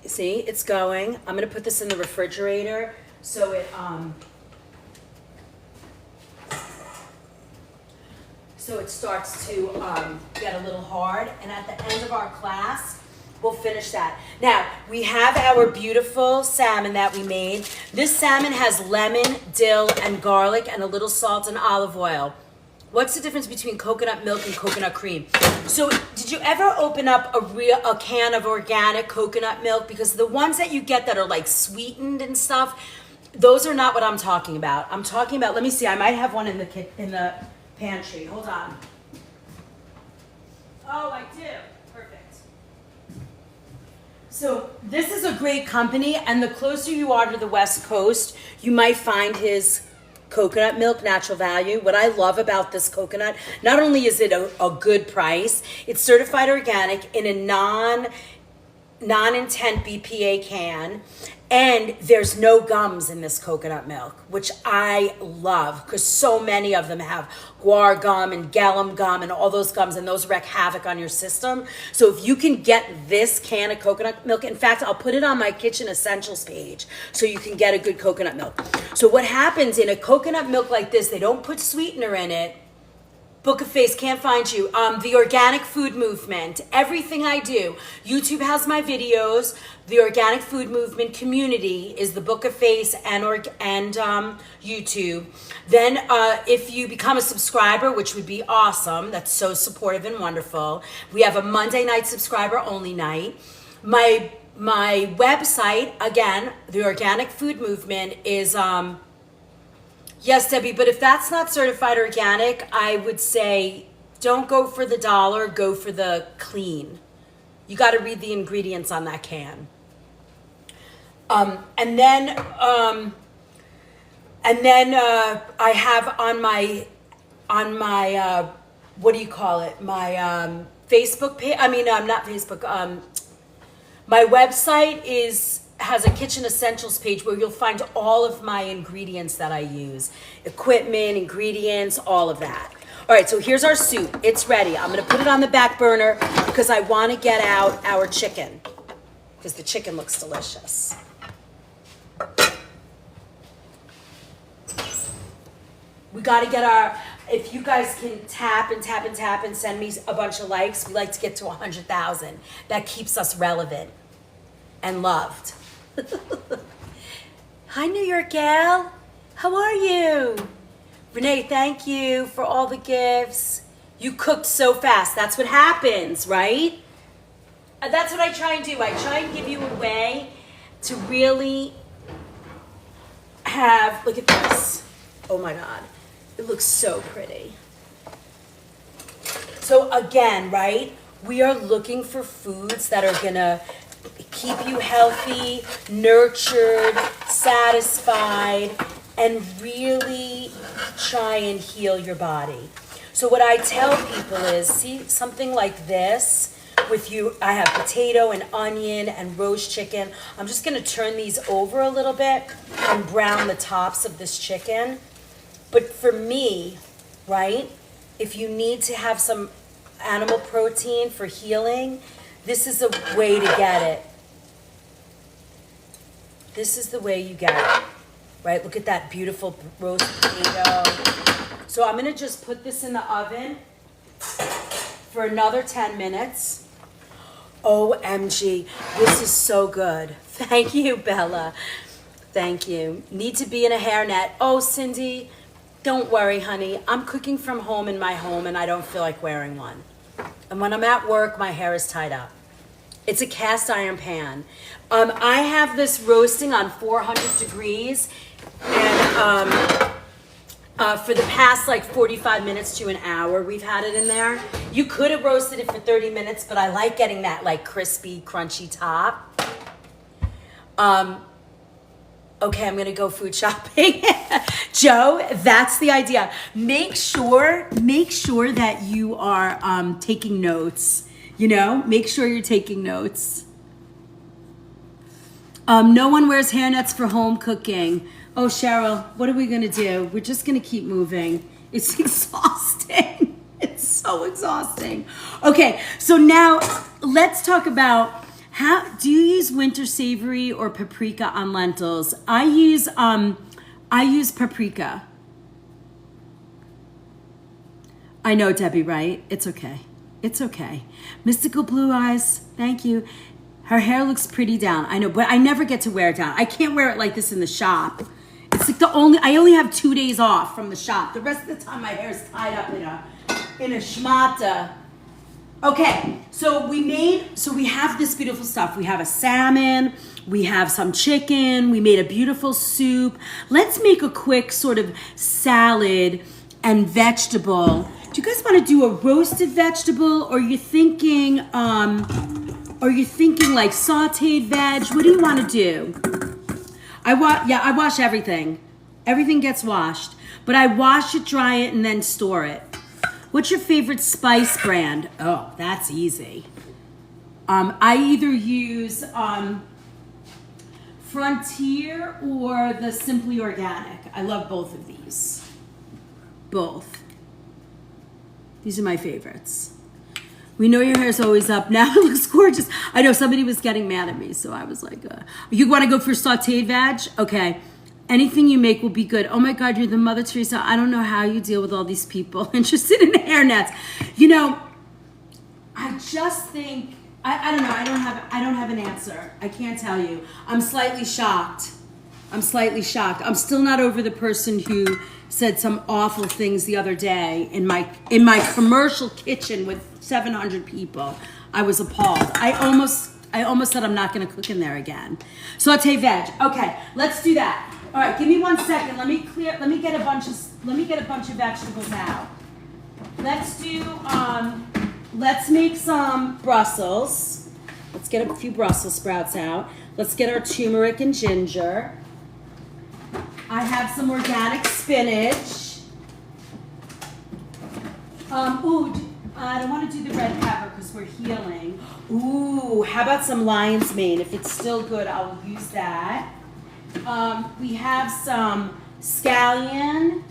See, it's going. I'm gonna put this in the refrigerator so it starts to get a little hard. And at the end of our class, we'll finish that. Now, we have our beautiful salmon that we made. This salmon has lemon, dill, and garlic, and a little salt and olive oil. What's the difference between coconut milk and coconut cream? So, did you ever open up a can of organic coconut milk? Because the ones that you get that are like sweetened and stuff, those are not what I'm talking about. I'm talking about, let me see, I might have one in the pantry. Hold on. Oh, I do. Perfect. So this is a great company, and the closer you are to the West Coast, you might find his coconut milk natural value. What I love about this coconut, not only is it a good price, it's certified organic in a non-intent BPA can, and there's no gums in this coconut milk, which I love because so many of them have guar gum and gallum gum and all those gums, and those wreak havoc on your system. So if you can get this can of coconut milk, in fact, I'll put it on my kitchen essentials page so you can get a good coconut milk. So what happens in a coconut milk like this, they don't put sweetener in it. Book of Face, can't find you. The organic food movement, everything I do. YouTube has my videos. The organic food movement community is the Book of Face and YouTube. Then if you become a subscriber, which would be awesome, that's so supportive and wonderful. We have a Monday night subscriber only night. My website, again, the organic food movement is yes, Debbie, but if that's not certified organic, I would say don't go for the dollar, go for the clean. You got to read the ingredients on that can. And then I have on my what do you call it? My Facebook page. I mean, not Facebook. My website has a kitchen essentials page where you'll find all of my ingredients that I use. Equipment, ingredients, all of that. All right, so here's our soup. It's ready. I'm gonna put it on the back burner because I wanna get out our chicken because the chicken looks delicious. We gotta get if you guys can tap and send me a bunch of likes, we like to get to 100,000. That keeps us relevant and loved. Hi, New York gal. How are you? Renee, thank you for all the gifts. You cooked so fast. That's what happens, right? That's what I try and do. I try and give you a way to really have, look at this. Oh my God. It looks so pretty. So again, right? We are looking for foods that are gonna keep you healthy, nurtured, satisfied, and really try and heal your body. So what I tell people is, see something like this with I have potato and onion and roast chicken. I'm just gonna turn these over a little bit and brown the tops of this chicken. But for me, right, if you need to have some animal protein for healing, this is a way to get it. This is the way you get it, right? Look at that beautiful roast potato. So I'm gonna just put this in the oven for another 10 minutes. OMG, this is so good. Thank you, Bella. Thank you. Need to be in a hairnet. Oh, Cindy, don't worry, honey. I'm cooking from home in my home and I don't feel like wearing one. And when I'm at work, my hair is tied up. It's a cast iron pan. I have this roasting on 400 degrees and for the past like 45 minutes to an hour, we've had it in there. You could have roasted it for 30 minutes, but I like getting that like crispy, crunchy top. Okay, I'm gonna go food shopping. Joe, that's the idea. Make sure that you are taking notes. You know, make sure you're taking notes. No one wears hairnets for home cooking. Oh, Cheryl, what are we gonna do? We're just gonna keep moving. It's exhausting. It's so exhausting. Okay, so now let's talk about how do you use winter savory or paprika on lentils? I use paprika. I know, Debbie, right? It's okay. It's okay. Mystical Blue Eyes, thank you. Her hair looks pretty down. I know, but I never get to wear it down. I can't wear it like this in the shop. It's like I only have 2 days off from the shop. The rest of the time my hair is tied up in a schmata. Okay, so we have this beautiful stuff. We have a salmon, we have some chicken, we made a beautiful soup. Let's make a quick sort of salad and vegetable. Do you guys want to do a roasted vegetable, or are you thinking Or you're thinking like sauteed veg. What do you want to do? I wash everything. Everything gets washed. But I wash it, dry it, and then store it. What's your favorite spice brand? Oh, that's easy. I either use Frontier or the Simply Organic. I love both of these. Both. These are my favorites. We know your hair's always up. Now it looks gorgeous. I know somebody was getting mad at me, so I was like, you want to go for sauteed veg? Okay. Anything you make will be good. Oh my God, you're the Mother Teresa. I don't know how you deal with all these people interested in hair nets. You know, I just think, I don't know. I don't have an answer. I can't tell you. I'm slightly shocked. I'm still not over the person who said some awful things the other day in my commercial kitchen with 700 people. I was appalled. I almost said I'm not going to cook in there again. Saute veg. Okay, let's do that. All right, give me 1 second. Let me get a bunch of vegetables out. Let's make some Brussels. Let's get a few Brussels sprouts out. Let's get our turmeric and ginger. I have some organic spinach. I don't want to do the red pepper because we're healing. Ooh, how about some lion's mane? If it's still good, I'll use that. We have some scallion.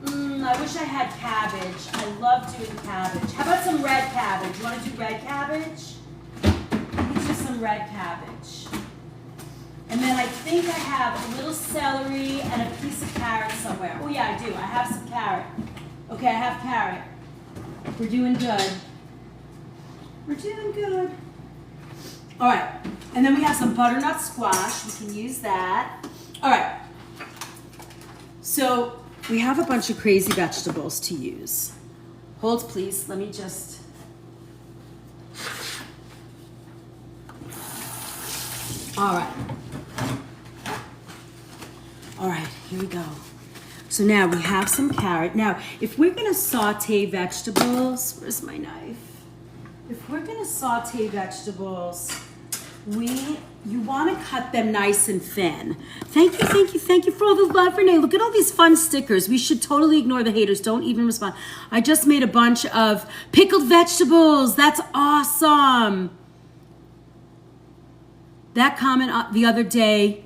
I wish I had cabbage. I love doing cabbage. How about some red cabbage? You want to do red cabbage? Let's do some red cabbage. And then I think I have a little celery and a piece of carrot somewhere. Oh yeah, I do. I have some carrot. Okay, I have carrot. We're doing good. All right. And then we have some butternut squash. We can use that. All right. So we have a bunch of crazy vegetables to use. Hold, please. Let me just... All right, here we go. So now we have some carrot. Now, if we're gonna saute vegetables, where's my knife? If we're gonna saute vegetables, you wanna cut them nice and thin. Thank you for all the love, Renee. Look at all these fun stickers. We should totally ignore the haters. Don't even respond. I just made a bunch of pickled vegetables. That's awesome. That comment the other day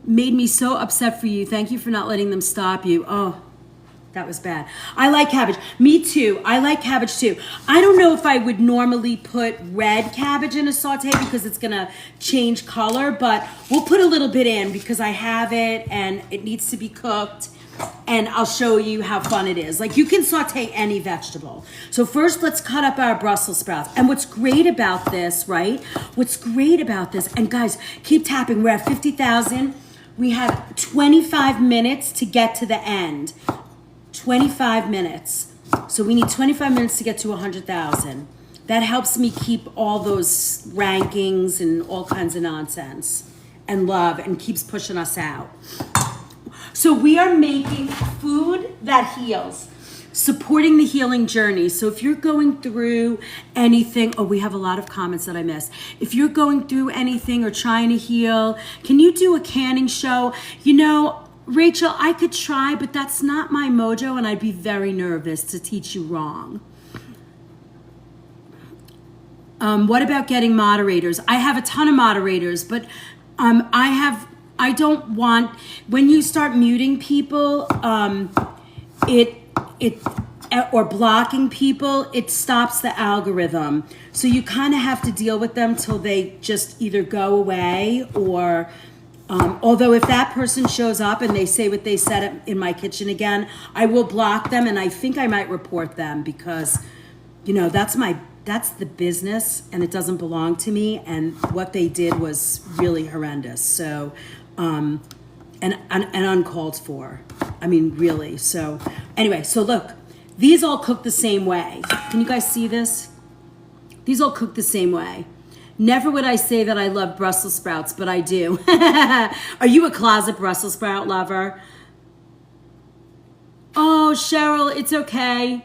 made me so upset for you. Thank you for not letting them stop you. Oh, that was bad. I like cabbage. Me too. I like cabbage too. I don't know if I would normally put red cabbage in a saute because it's going to change color, but we'll put a little bit in because I have it and it needs to be cooked. And I'll show you how fun it is. Like, you can saute any vegetable. So first, let's cut up our Brussels sprouts. And what's great about this, right? And guys, keep tapping. We're at 50,000. We have 25 minutes to get to the end. 25 minutes. So we need 25 minutes to get to 100,000. That helps me keep all those rankings and all kinds of nonsense and love and keeps pushing us out. So we are making food that heals, supporting the healing journey. So if you're going through anything, we have a lot of comments that I missed. If you're going through anything or trying to heal, can you do a canning show? You know, Rachel, I could try, but that's not my mojo, and I'd be very nervous to teach you wrong. What about getting moderators? I have a ton of moderators, but I don't want, when you start muting people, or blocking people, it stops the algorithm. So you kind of have to deal with them till they just either go away or, although if that person shows up and they say what they said in my kitchen again, I will block them, and I think I might report them because, you know, that's the business and it doesn't belong to me, and what they did was really horrendous. So, and uncalled for. I mean, really. So anyway, so look, these all cook the same way. Can you guys see this? These all cook the same way. Never would I say that I love Brussels sprouts, but I do. Are you a closet Brussels sprout lover? Oh, Cheryl, it's okay.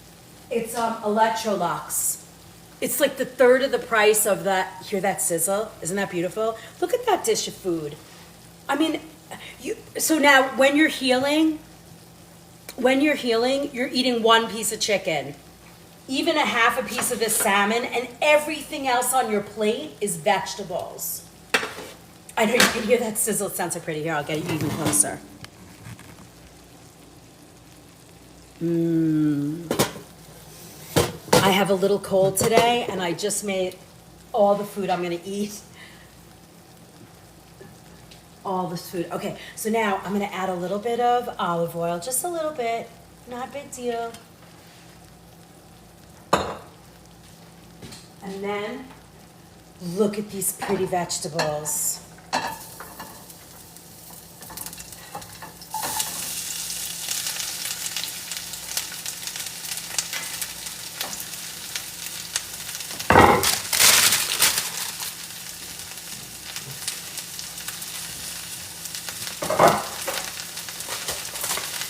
It's Electrolux. It's like the third of the price of that. Hear that sizzle? Isn't that beautiful? Look at that dish of food. I mean, so now when you're healing, you're eating one piece of chicken, even a half a piece of this salmon, and everything else on your plate is vegetables. I know you can hear that sizzle. It sounds so pretty. Here, I'll get you even closer. I have a little cold today, and I just made all the food I'm gonna eat. All this food. Okay, so now I'm gonna add a little bit of olive oil, just a little bit, not a big deal. And then, look at these pretty vegetables.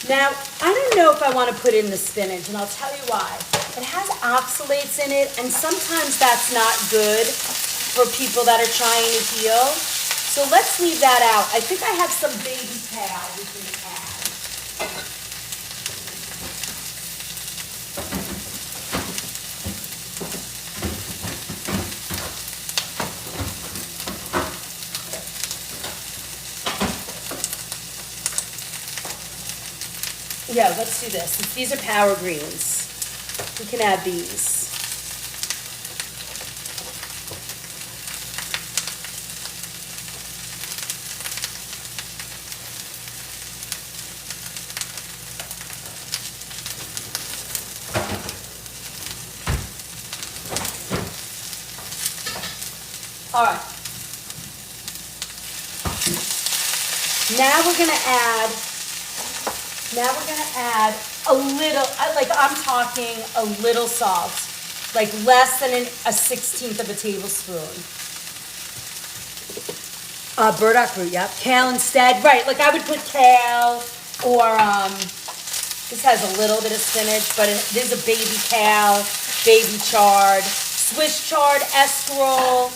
Now, I don't know if I want to put in the spinach, and I'll tell you why. It has oxalates in it, and sometimes that's not good for people that are trying to heal. So let's leave that out. I think I have some baby kale we can add. Yeah, let's do this. Since these are power greens, we can add these. All right. Now we're gonna add a little, like I'm talking a little salt, like less than a 1/16 of a tablespoon. Burdock root, yep. Kale instead, right, like I would put kale or, this has a little bit of spinach, but there's a baby kale, baby chard, Swiss chard, escarole,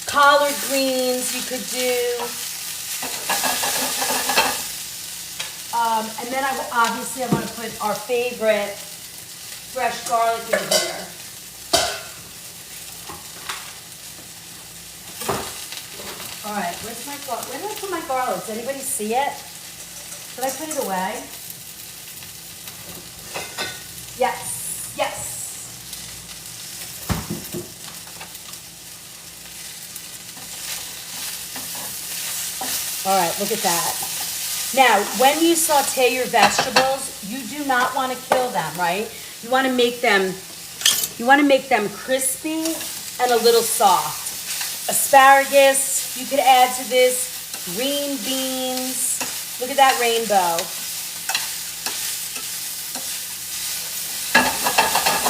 collard greens you could do. And then obviously I want to put our favorite fresh garlic in here. All right, where's my garlic? Where did I put my garlic? Does anybody see it? Did I put it away? Yes, yes. All right, look at that. Now, when you saute your vegetables, you do not want to kill them, right? You want to make them crispy and a little soft. Asparagus, you could add to this. Green beans. Look at that rainbow.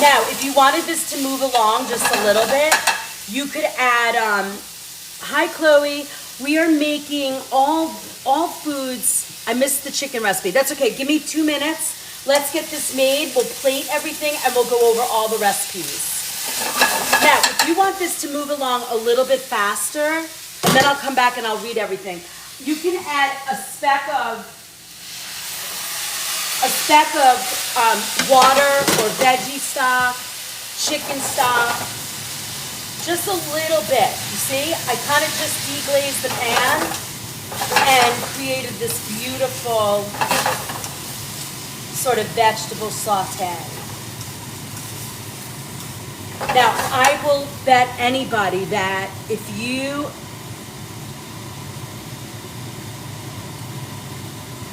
Now, if you wanted this to move along just a little bit, you could add, hi Chloe, we are making all foods. I missed the chicken recipe. That's okay. Give me 2 minutes. Let's get this made. We'll plate everything and we'll go over all the recipes. Now, if you want this to move along a little bit faster, and then I'll come back and I'll read everything. You can add a speck of water or veggie stock, chicken stock, just a little bit. You see, I kind of just deglazed the pan and created this beautiful sort of vegetable saute. Now, I will bet anybody that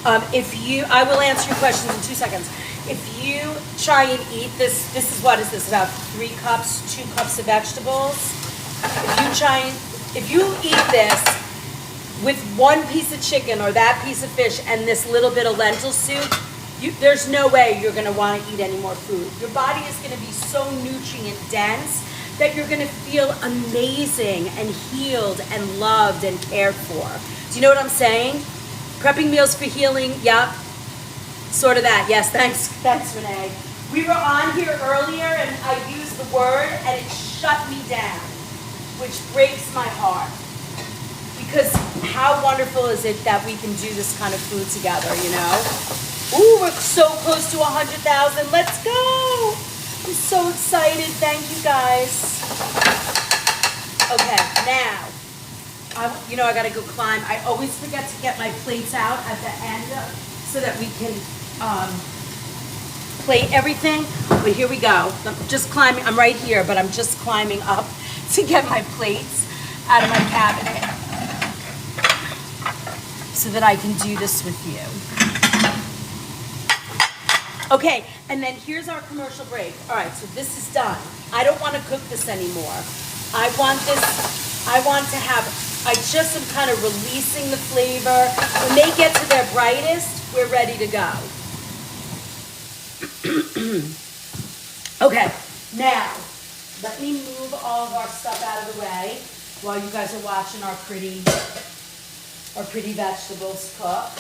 I will answer your questions in 2 seconds. If you try and eat this is what is this, about 3 cups, 2 cups of vegetables. If you eat this with 1 piece of chicken or that piece of fish and this little bit of lentil soup, there's no way you're going to want to eat any more food. Your body is going to be so nutrient dense that you're going to feel amazing and healed and loved and cared for. Do you know what I'm saying? Prepping meals for healing, yep. Sort of that. Yes, thanks Renee. We were on here earlier and I used the word and it shut me down, which breaks my heart. Because how wonderful is it that we can do this kind of food together, you know? Ooh, we're so close to 100,000. Let's go. I'm so excited. Thank you guys. Okay, now, I gotta go climb. I always forget to get my plates out at the end so that we can plate everything. But here we go. I'm just climbing. I'm right here, but I'm just climbing up to get my plates out of my cabinet so that I can do this with you. Okay, and then here's our commercial break. All right, so this is done. I don't want to cook this anymore. I want I just am kind of releasing the flavor. When they get to their brightest, we're ready to go. Okay, now, let me move all of our stuff out of the way while you guys are watching our pretty vegetables cook.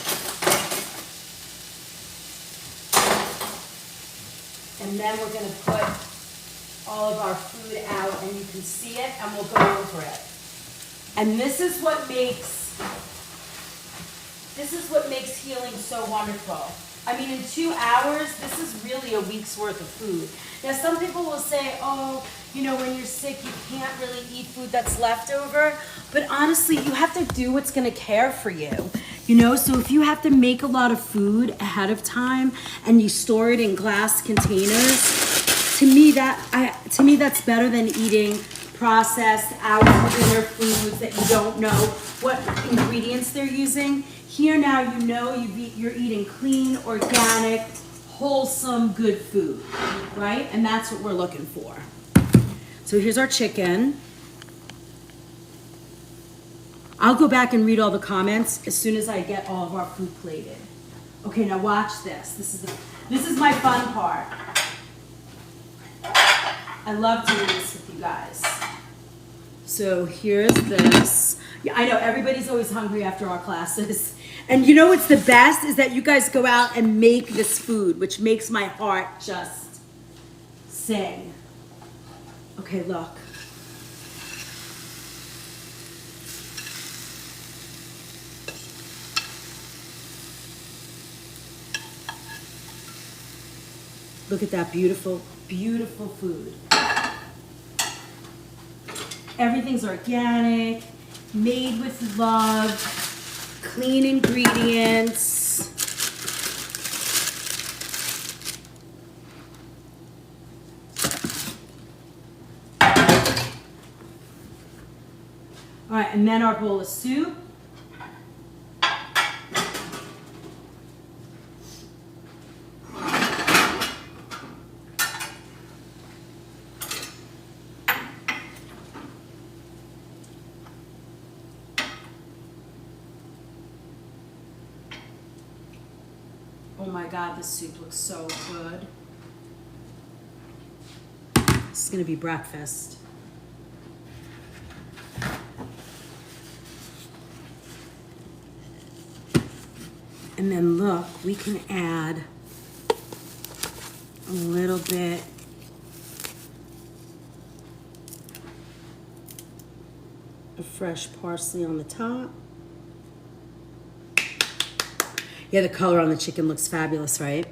And then we're going to put all of our food out and you can see it and we'll go over it. And this is what makes healing so wonderful. I mean, in 2 hours, this is really a week's worth of food. Now, some people will say, oh, when you're sick, you can't really eat food that's left over. But honestly, you have to do what's going to care for you. So if you have to make a lot of food ahead of time and you store it in glass containers, to me that's better than eating processed out-for-dinner foods that you don't know what ingredients they're using. Here now you're eating clean, organic, wholesome, good food, right? And that's what we're looking for. So here's our chicken. I'll go back and read all the comments as soon as I get all of our food plated. Okay, now watch this. This is my fun part. I love doing this with you guys. So here's this. Yeah, I know everybody's always hungry after our classes. And what's the best is that you guys go out and make this food, which makes my heart just sing. Okay, look. Look at that beautiful, beautiful food. Everything's organic, made with love, clean ingredients. All right, and then our bowl of soup. Oh my God, this soup looks so good. This is gonna be breakfast. And then look, we can add a little bit of fresh parsley on the top. Yeah, the color on the chicken looks fabulous, right?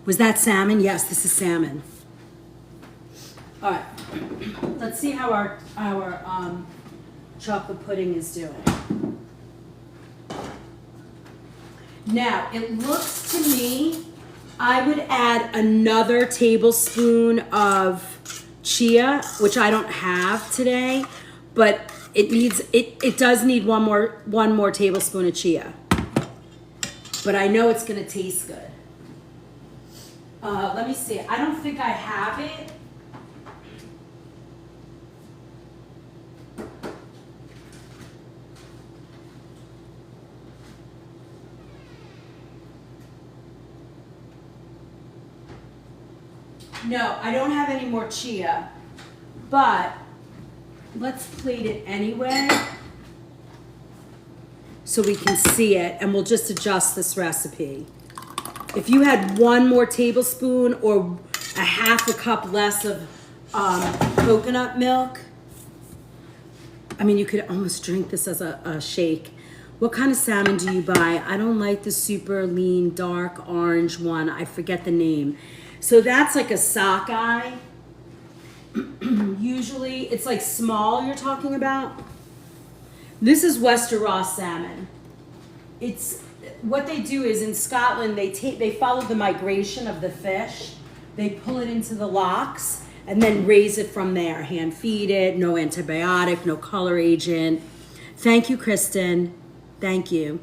Was that salmon? Yes, this is salmon. All right, let's see how our chocolate pudding is doing. Now, it looks to me, I would add another tablespoon of chia, which I don't have today, but it does need one more tablespoon of chia. But I know it's gonna taste good. Let me see, I don't think I have it. No, I don't have any more chia, but let's plate it anyway so we can see it, and we'll just adjust this recipe. If you had one more tablespoon or a half a cup less of coconut milk. I mean, you could almost drink this as a shake. What kind of salmon do you buy? I don't like the super lean, dark orange one. I forget the name. So that's like a sockeye. Usually, it's like small you're talking about. This is Wester Ross salmon. It's what they do is in Scotland they follow the migration of the fish. They pull it into the locks and then raise it from there. Hand feed it, no antibiotic, no color agent. Thank you, Kristen. Thank you.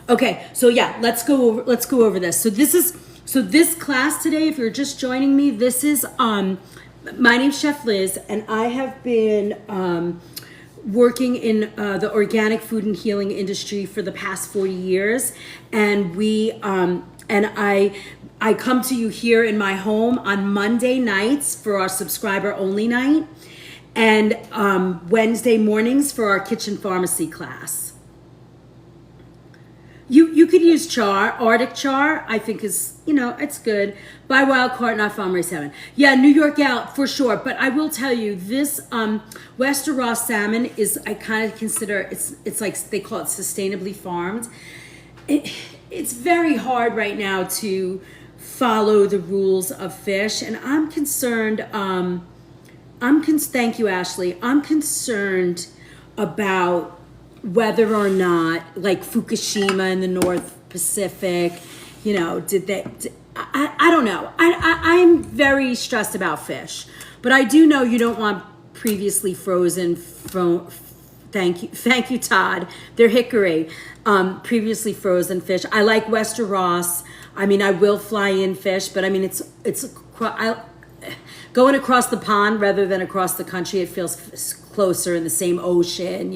Okay, so yeah, let's go over this. So this class today, if you're just joining me, this is my name's Chef Liz, and I have been working in the organic food and healing industry for the past 40 years, and I come to you here in my home on Monday nights for our subscriber only night, and Wednesday mornings for our kitchen pharmacy class. You could use char, Arctic char, I think is, it's good. Buy wild caught, not farm raised salmon. Yeah, New York gal, for sure. But I will tell you, this Wester Ross salmon is, I kind of consider, it's like, they call it sustainably farmed. It's very hard right now to follow the rules of fish. And I'm concerned, thank you, Ashley. I'm concerned about whether or not, like Fukushima in the North Pacific, I don't know. I'm very stressed about fish, but I do know you don't want previously frozen. Thank you, Todd. They're hickory, previously frozen fish. I like Wester Ross. I mean, I will fly in fish, but I mean, it's going across the pond rather than across the country. It feels closer in the same ocean,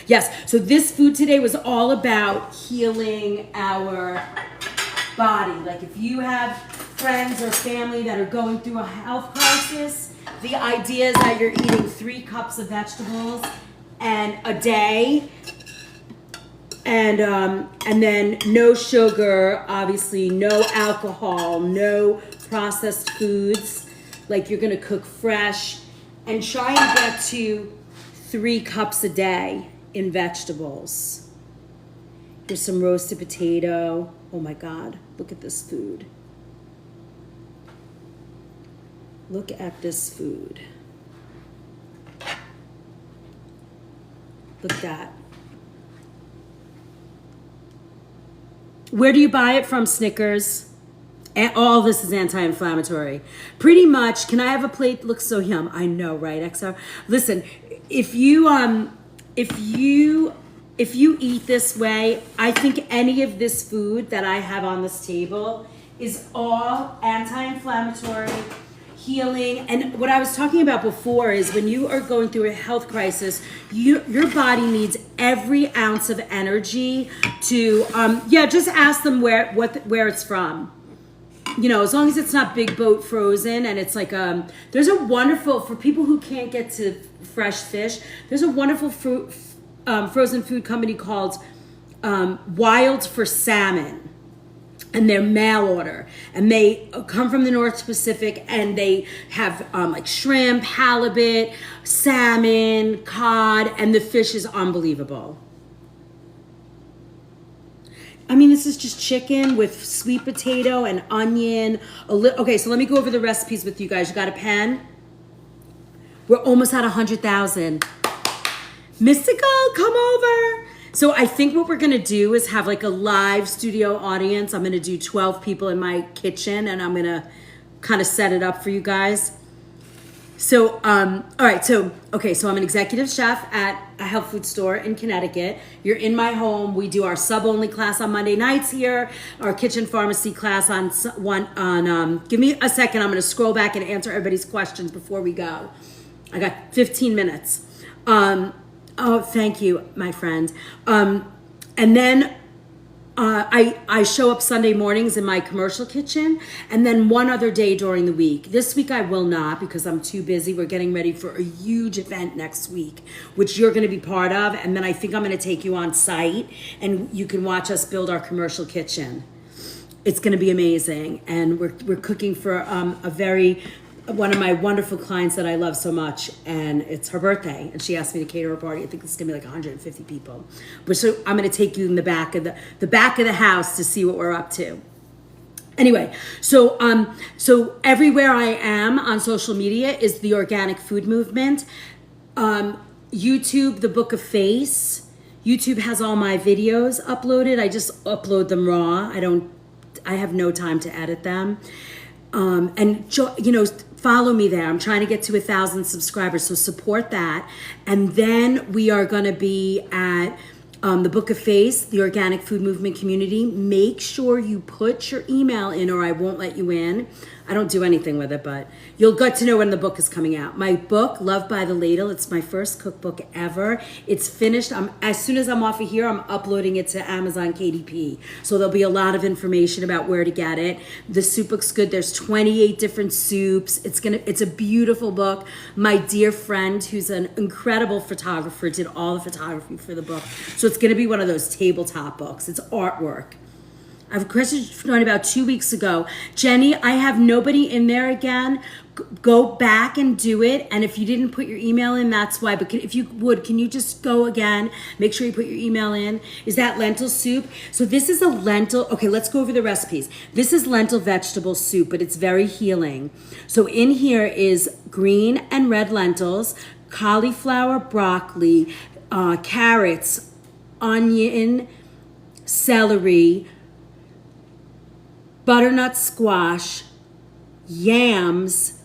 Yes, so this food today was all about healing our body. Like if you have friends or family that are going through a health crisis, the idea is that you're eating 3 cups of vegetables and a day, and then no sugar, obviously no alcohol, no processed foods. Like you're gonna cook fresh, and try and get to 3 cups a day in vegetables. Here's some roasted potato. Oh my God, look at this food. Look at this food. Look at that. Where do you buy it from, Snickers? And all this is anti-inflammatory. Pretty much, can I have a plate? Looks so yum. I know, right, XR? Listen, if you eat this way, I think any of this food that I have on this table is all anti-inflammatory, healing. And what I was talking about before is when you are going through a health crisis, your body needs every ounce of energy to, just ask them where it's from. As long as it's not big boat frozen, and it's like there's a wonderful, for people who can't get to fresh fish, there's a wonderful frozen food company called Wild for Salmon, and they're mail order, and they come from the North Pacific, and they have like shrimp, halibut, salmon, cod, and the fish is unbelievable. I mean, this is just chicken with sweet potato and onion. Okay, so let me go over the recipes with you guys. You got a pen? We're almost at 100,000. Mystical, come over. So I think what we're going to do is have like a live studio audience. I'm going to do 12 people in my kitchen, and I'm going to kind of set it up for you guys. So, all right, so I'm an executive chef at a health food store in Connecticut. You're in my home. We do our sub-only class on Monday nights here, our kitchen pharmacy class give me a second. I'm going to scroll back and answer everybody's questions before we go. I got 15 minutes. Oh, thank you, my friend. And then I show up Sunday mornings in my commercial kitchen, and then one other day during the week. This week I will not because I'm too busy. We're getting ready for a huge event next week, which you're going to be part of, and then I think I'm going to take you on site, and you can watch us build our commercial kitchen. It's going to be amazing. And we're cooking for one of my wonderful clients that I love so much, and it's her birthday, and she asked me to cater a party. I think it's gonna be like 150 people. But so I'm gonna take you in the back of the house to see what we're up to. Anyway, so everywhere I am on social media is the organic food movement. YouTube, the Book of Face. YouTube has all my videos uploaded. I just upload them raw. I have no time to edit them. Follow me there. I'm trying to get to 1,000 subscribers, so support that. And then we are going to be at the Book of Face, the Organic Food Movement Community. Make sure you put your email in or I won't let you in. I don't do anything with it, but you'll get to know when the book is coming out. My book, Love by the Ladle, it's my first cookbook ever. It's finished. As soon as I'm off of here, I'm uploading it to Amazon KDP. So there'll be a lot of information about where to get it. The soup looks good. There's 28 different soups. It's a beautiful book. My dear friend, who's an incredible photographer, did all the photography for the book. So it's gonna be one of those tabletop books. It's artwork. I have a question from about 2 weeks ago. Jenny, I have nobody in there again. Go back and do it. And if you didn't put your email in, that's why. But if you would, can you just go again? Make sure you put your email in. Is that lentil soup? So this is a lentil. Okay, let's go over the recipes. This is lentil vegetable soup, but it's very healing. So in here is green and red lentils, cauliflower, broccoli, carrots, onion, celery, butternut squash, yams,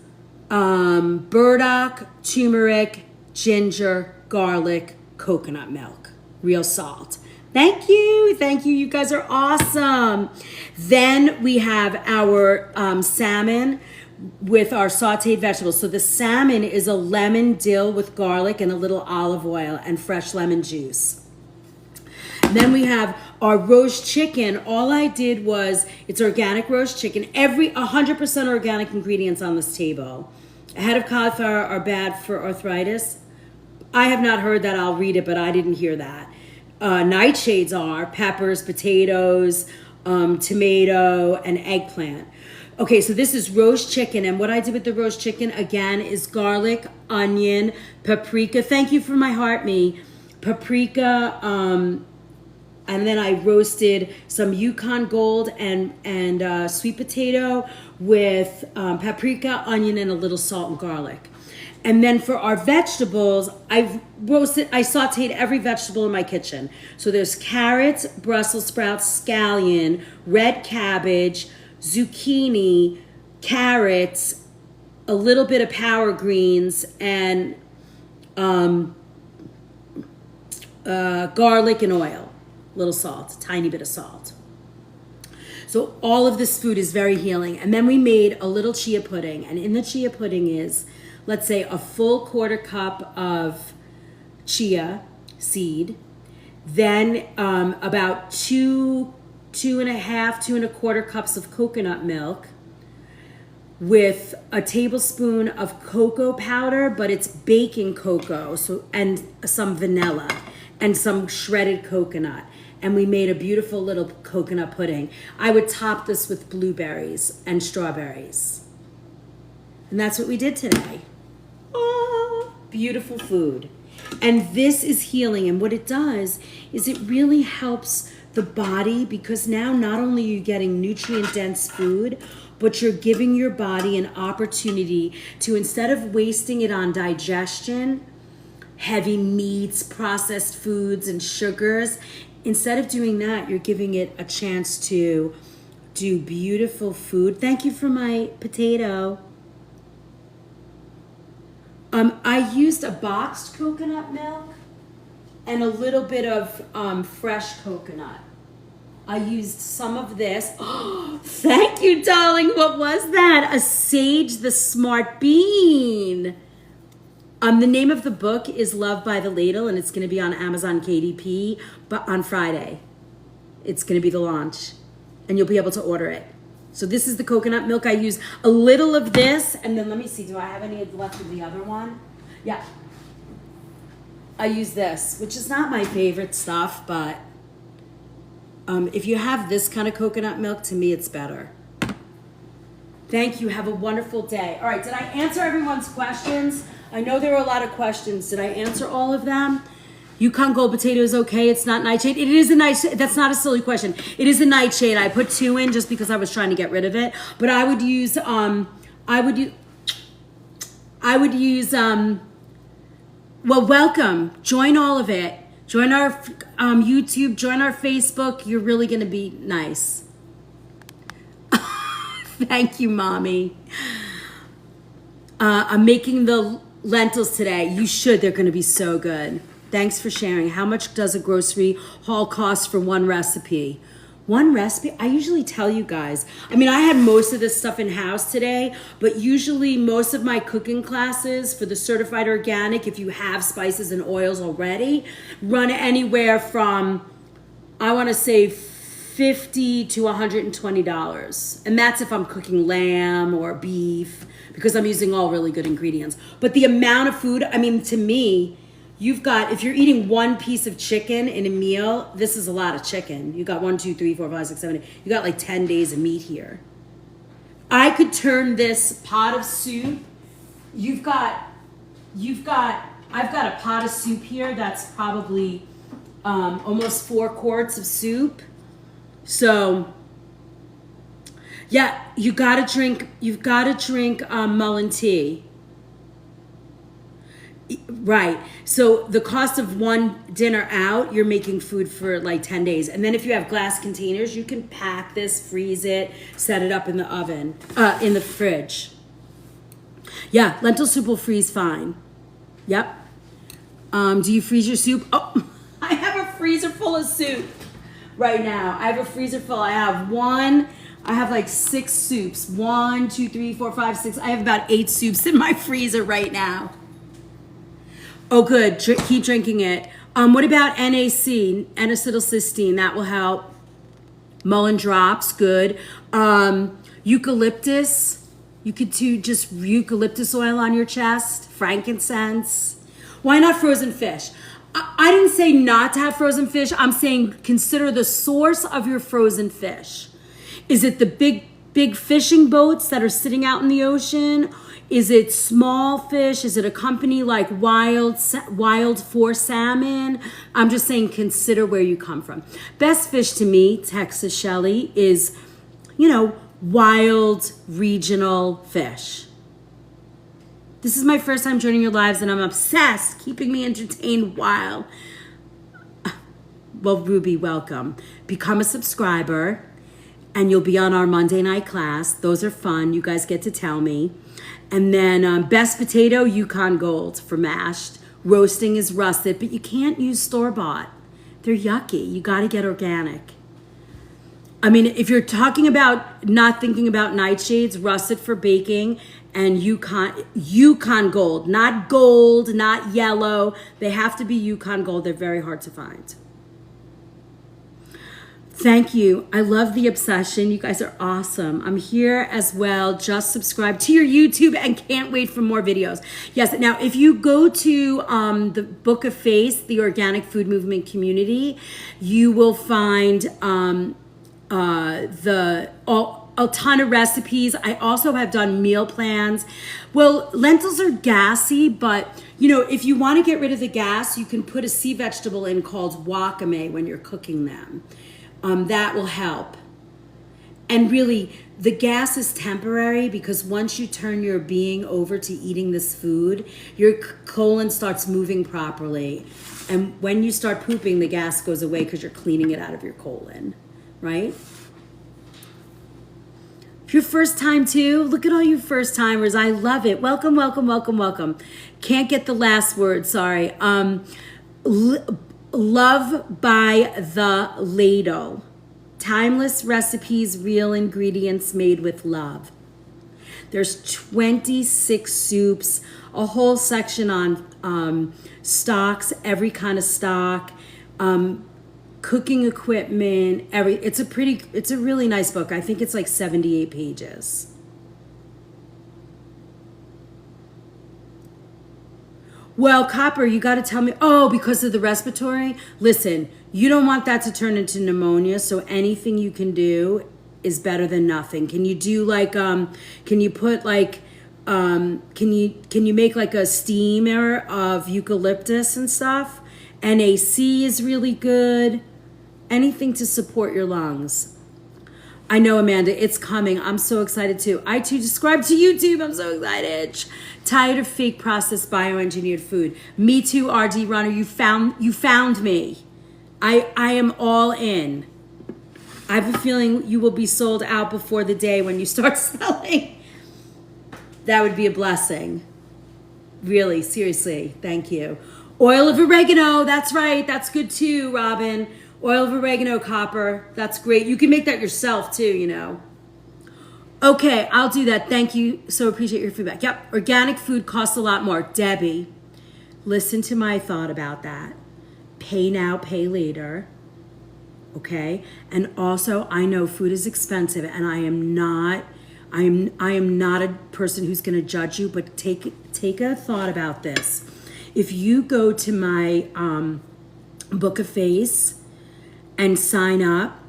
burdock, turmeric, ginger, garlic, coconut milk, real salt. Thank you. You guys are awesome. Then we have our salmon with our sauteed vegetables. So the salmon is a lemon dill with garlic and a little olive oil and fresh lemon juice. Then we have our roast chicken. All I did was, it's organic roast chicken. 100% organic ingredients on this table. A head of cauliflower are bad for arthritis. I have not heard that. I'll read it, but I didn't hear that. Nightshades are peppers, potatoes, tomato, and eggplant. Okay, so this is roast chicken, and what I did with the roast chicken, again, is garlic, onion, paprika. Thank you for my heart, me. Paprika, and then I roasted some Yukon Gold and sweet potato with paprika, onion, and a little salt and garlic. And then for our vegetables, I sauteed every vegetable in my kitchen. So there's carrots, Brussels sprouts, scallion, red cabbage, zucchini, carrots, a little bit of power greens, and garlic and oil. Little salt, a tiny bit of salt. So all of this food is very healing. And then we made a little chia pudding. And in the chia pudding is, let's say, a full quarter cup of chia seed. Then about two and a quarter cups of coconut milk with a tablespoon of cocoa powder, but it's baking cocoa, and some vanilla and some shredded coconut. And we made a beautiful little coconut pudding. I would top this with blueberries and strawberries. And that's what we did today. Oh, beautiful food. And this is healing. And what it does is it really helps the body, because now not only are you getting nutrient-dense food, but you're giving your body an opportunity to, instead of wasting it on digestion, heavy meats, processed foods, and sugars, instead of doing that, you're giving it a chance to do beautiful food. Thank you for my potato. I used a boxed coconut milk and a little bit of fresh coconut. I used some of this. Oh, thank you, darling. What was that? A Sage the Smart Bean. The name of the book is Love by the Ladle, and it's going to be on Amazon KDP, but on Friday. It's going to be the launch, and you'll be able to order it. So this is the coconut milk. I use a little of this, and then let me see, do I have any left of the other one? Yeah. I use this, which is not my favorite stuff, but If you have this kind of coconut milk, to me, it's better. Thank you. Have a wonderful day. All right. Did I answer everyone's questions? I know there were a lot of questions. Did I answer all of them? Yukon Gold potato is okay. It's not nightshade. It is a nightshade. That's not a silly question. It is a nightshade. I put 2 in just because I was trying to get rid of it. But I would use well, welcome. Join all of it. Join our YouTube. Join our Facebook. You're really going to be nice. Thank you, Mommy. I'm making the lentils today. You should. They're going to be so good. Thanks for sharing. How much does a grocery haul cost for one recipe? One recipe? I usually tell you guys. I mean, I had most of this stuff in house today, but usually most of my cooking classes for the certified organic, if you have spices and oils already, run anywhere from, I want to say, $50 to $120. And that's if I'm cooking lamb or beef, because I'm using all really good ingredients. But the amount of food, I mean, to me, you've got, if you're eating one piece of chicken in a meal, this is a lot of chicken. You got 1, 2, 3, 4, 5, 6, 7, 8. You got like 10 days of meat here. I could turn this pot of soup. I've got a pot of soup here that's probably almost 4 quarts of soup. So, yeah, you've got to drink Mullen tea. Right. So the cost of one dinner out, you're making food for like 10 days. And then if you have glass containers, you can pack this, freeze it, set it up in the oven, in the fridge. Yeah, lentil soup will freeze fine. Yep. Do you freeze your soup? Oh, I have a freezer full of soup right now. I have a freezer full. I have like 6 soups. 1, 2, 3, 4, 5, 6. I have about 8 soups in my freezer right now. Oh, good. Keep drinking it. What about NAC, N-acetylcysteine? That will help. Mullein drops, good. Eucalyptus. You could do just eucalyptus oil on your chest. Frankincense. Why not frozen fish? I didn't say not to have frozen fish. I'm saying consider the source of your frozen fish. Is it the big fishing boats that are sitting out in the ocean? Is it small fish? Is it a company like Wild for Salmon? I'm just saying consider where you come from. Best fish to me, Texas Shelley, is, wild regional fish. This is my first time joining your lives and I'm obsessed, keeping me entertained while. Well, Ruby, welcome. Become a subscriber and you'll be on our Monday night class. Those are fun. You guys get to tell me. And then best potato, Yukon Gold for mashed. Roasting is russet, but you can't use store-bought. They're yucky. You got to get organic. I mean, if you're talking about not thinking about nightshades, russet for baking, and Yukon Gold. Not gold, not yellow. They have to be Yukon Gold. They're very hard to find. Thank you. I love the obsession. You guys are awesome. I'm here as well. Just subscribe to your YouTube and can't wait for more videos. Yes. Now, if you go to the Book of Face, the Organic Food Movement Community, you will find a ton of recipes. I also have done meal plans. Well, lentils are gassy, but if you want to get rid of the gas, you can put a sea vegetable in called wakame when you're cooking them. That will help. And really, the gas is temporary because once you turn your being over to eating this food, your colon starts moving properly. And when you start pooping, the gas goes away because you're cleaning it out of your colon, right? If you're first time too, look at all you first timers. I love it. Welcome, welcome, welcome, welcome. Can't get the last word, sorry. Love by the Ladle. Timeless recipes, real ingredients made with love. There's 26 soups, a whole section on stocks, every kind of stock, cooking equipment, it's a really nice book. I think it's like 78 pages. Well, Copper, you got to tell me. Oh, because of the respiratory? Listen, you don't want that to turn into pneumonia, so anything you can do is better than nothing. Can you do like, can you put like, can you make like a steamer of eucalyptus and stuff? NAC is really good. Anything to support your lungs. I know, Amanda, it's coming. I'm so excited too. I too subscribe to YouTube. I'm so excited. Tired of fake processed bioengineered food. Me too, RD Runner. You found me. I am all in. I have a feeling you will be sold out before the day when you start selling. That would be a blessing. Really, seriously, thank you. Oil of oregano, that's right. That's good too, Robin. Oil of oregano, Copper. That's great. You can make that yourself too, you know. Okay, I'll do that. Thank you. So appreciate your feedback. Yep, organic food costs a lot more. Debbie, listen to my thought about that. Pay now, pay later. Okay? And also, I know food is expensive, and I am not a person who's going to judge you, but take a thought about this. If you go to my Book of Face and sign up,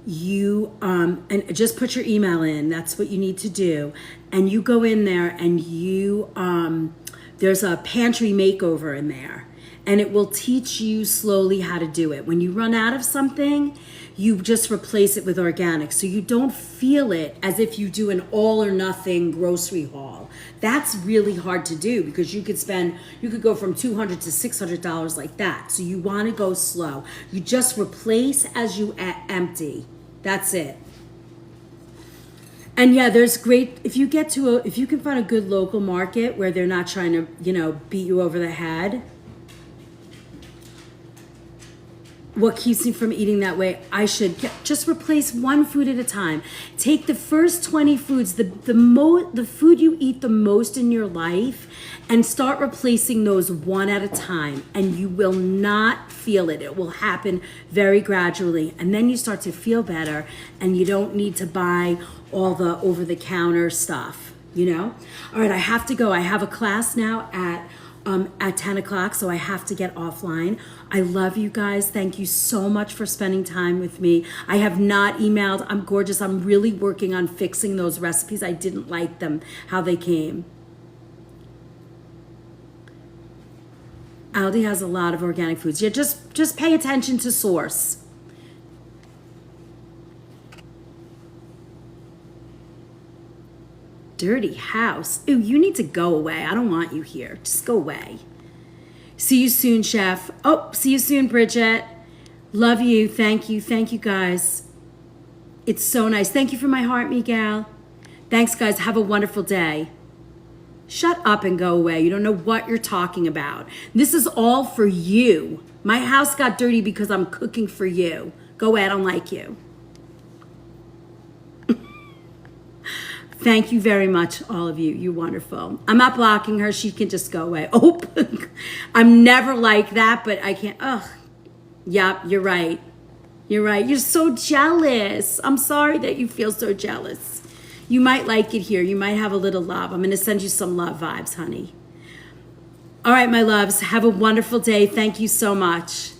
you and just put your email in. That's what you need to do. And you go in there and you there's a pantry makeover in there, and it will teach you slowly how to do it. When you run out of something, you just replace it with organic, so you don't feel it as if you do an all or nothing grocery haul. That's really hard to do because you could go from $200 to $600 like that. So you want to go slow. You just replace as you empty. That's it. And yeah, there's great, if you can find a good local market where they're not trying to, beat you over the head. What keeps me from eating that way? I should just replace one food at a time. Take the first 20 foods, the food you eat the most in your life, and start replacing those one at a time. And you will not feel it. It will happen very gradually. And then you start to feel better, and you don't need to buy all the over-the-counter stuff, All right, I have to go. I have a class now at 10 o'clock, so I have to get offline. I love you guys. Thank you so much for spending time with me. I have not emailed. I'm gorgeous. I'm really working on fixing those recipes. I didn't like them, how they came. Aldi has a lot of organic foods. Yeah, just pay attention to source. Dirty house. Ooh, you need to go away. I don't want you here. Just go away. See you soon, Chef. Oh, see you soon, Bridget. Love you. Thank you. Thank you, guys. It's so nice. Thank you for my heart, Miguel. Thanks, guys. Have a wonderful day. Shut up and go away. You don't know what you're talking about. This is all for you. My house got dirty because I'm cooking for you. Go away. I don't like you. Thank you very much, all of you. You're wonderful. I'm not blocking her. She can just go away. Oh, I'm never like that, but I can't. Ugh. Yep, you're right. You're right. You're so jealous. I'm sorry that you feel so jealous. You might like it here. You might have a little love. I'm going to send you some love vibes, honey. All right, my loves. Have a wonderful day. Thank you so much.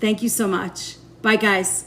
Thank you so much. Bye, guys.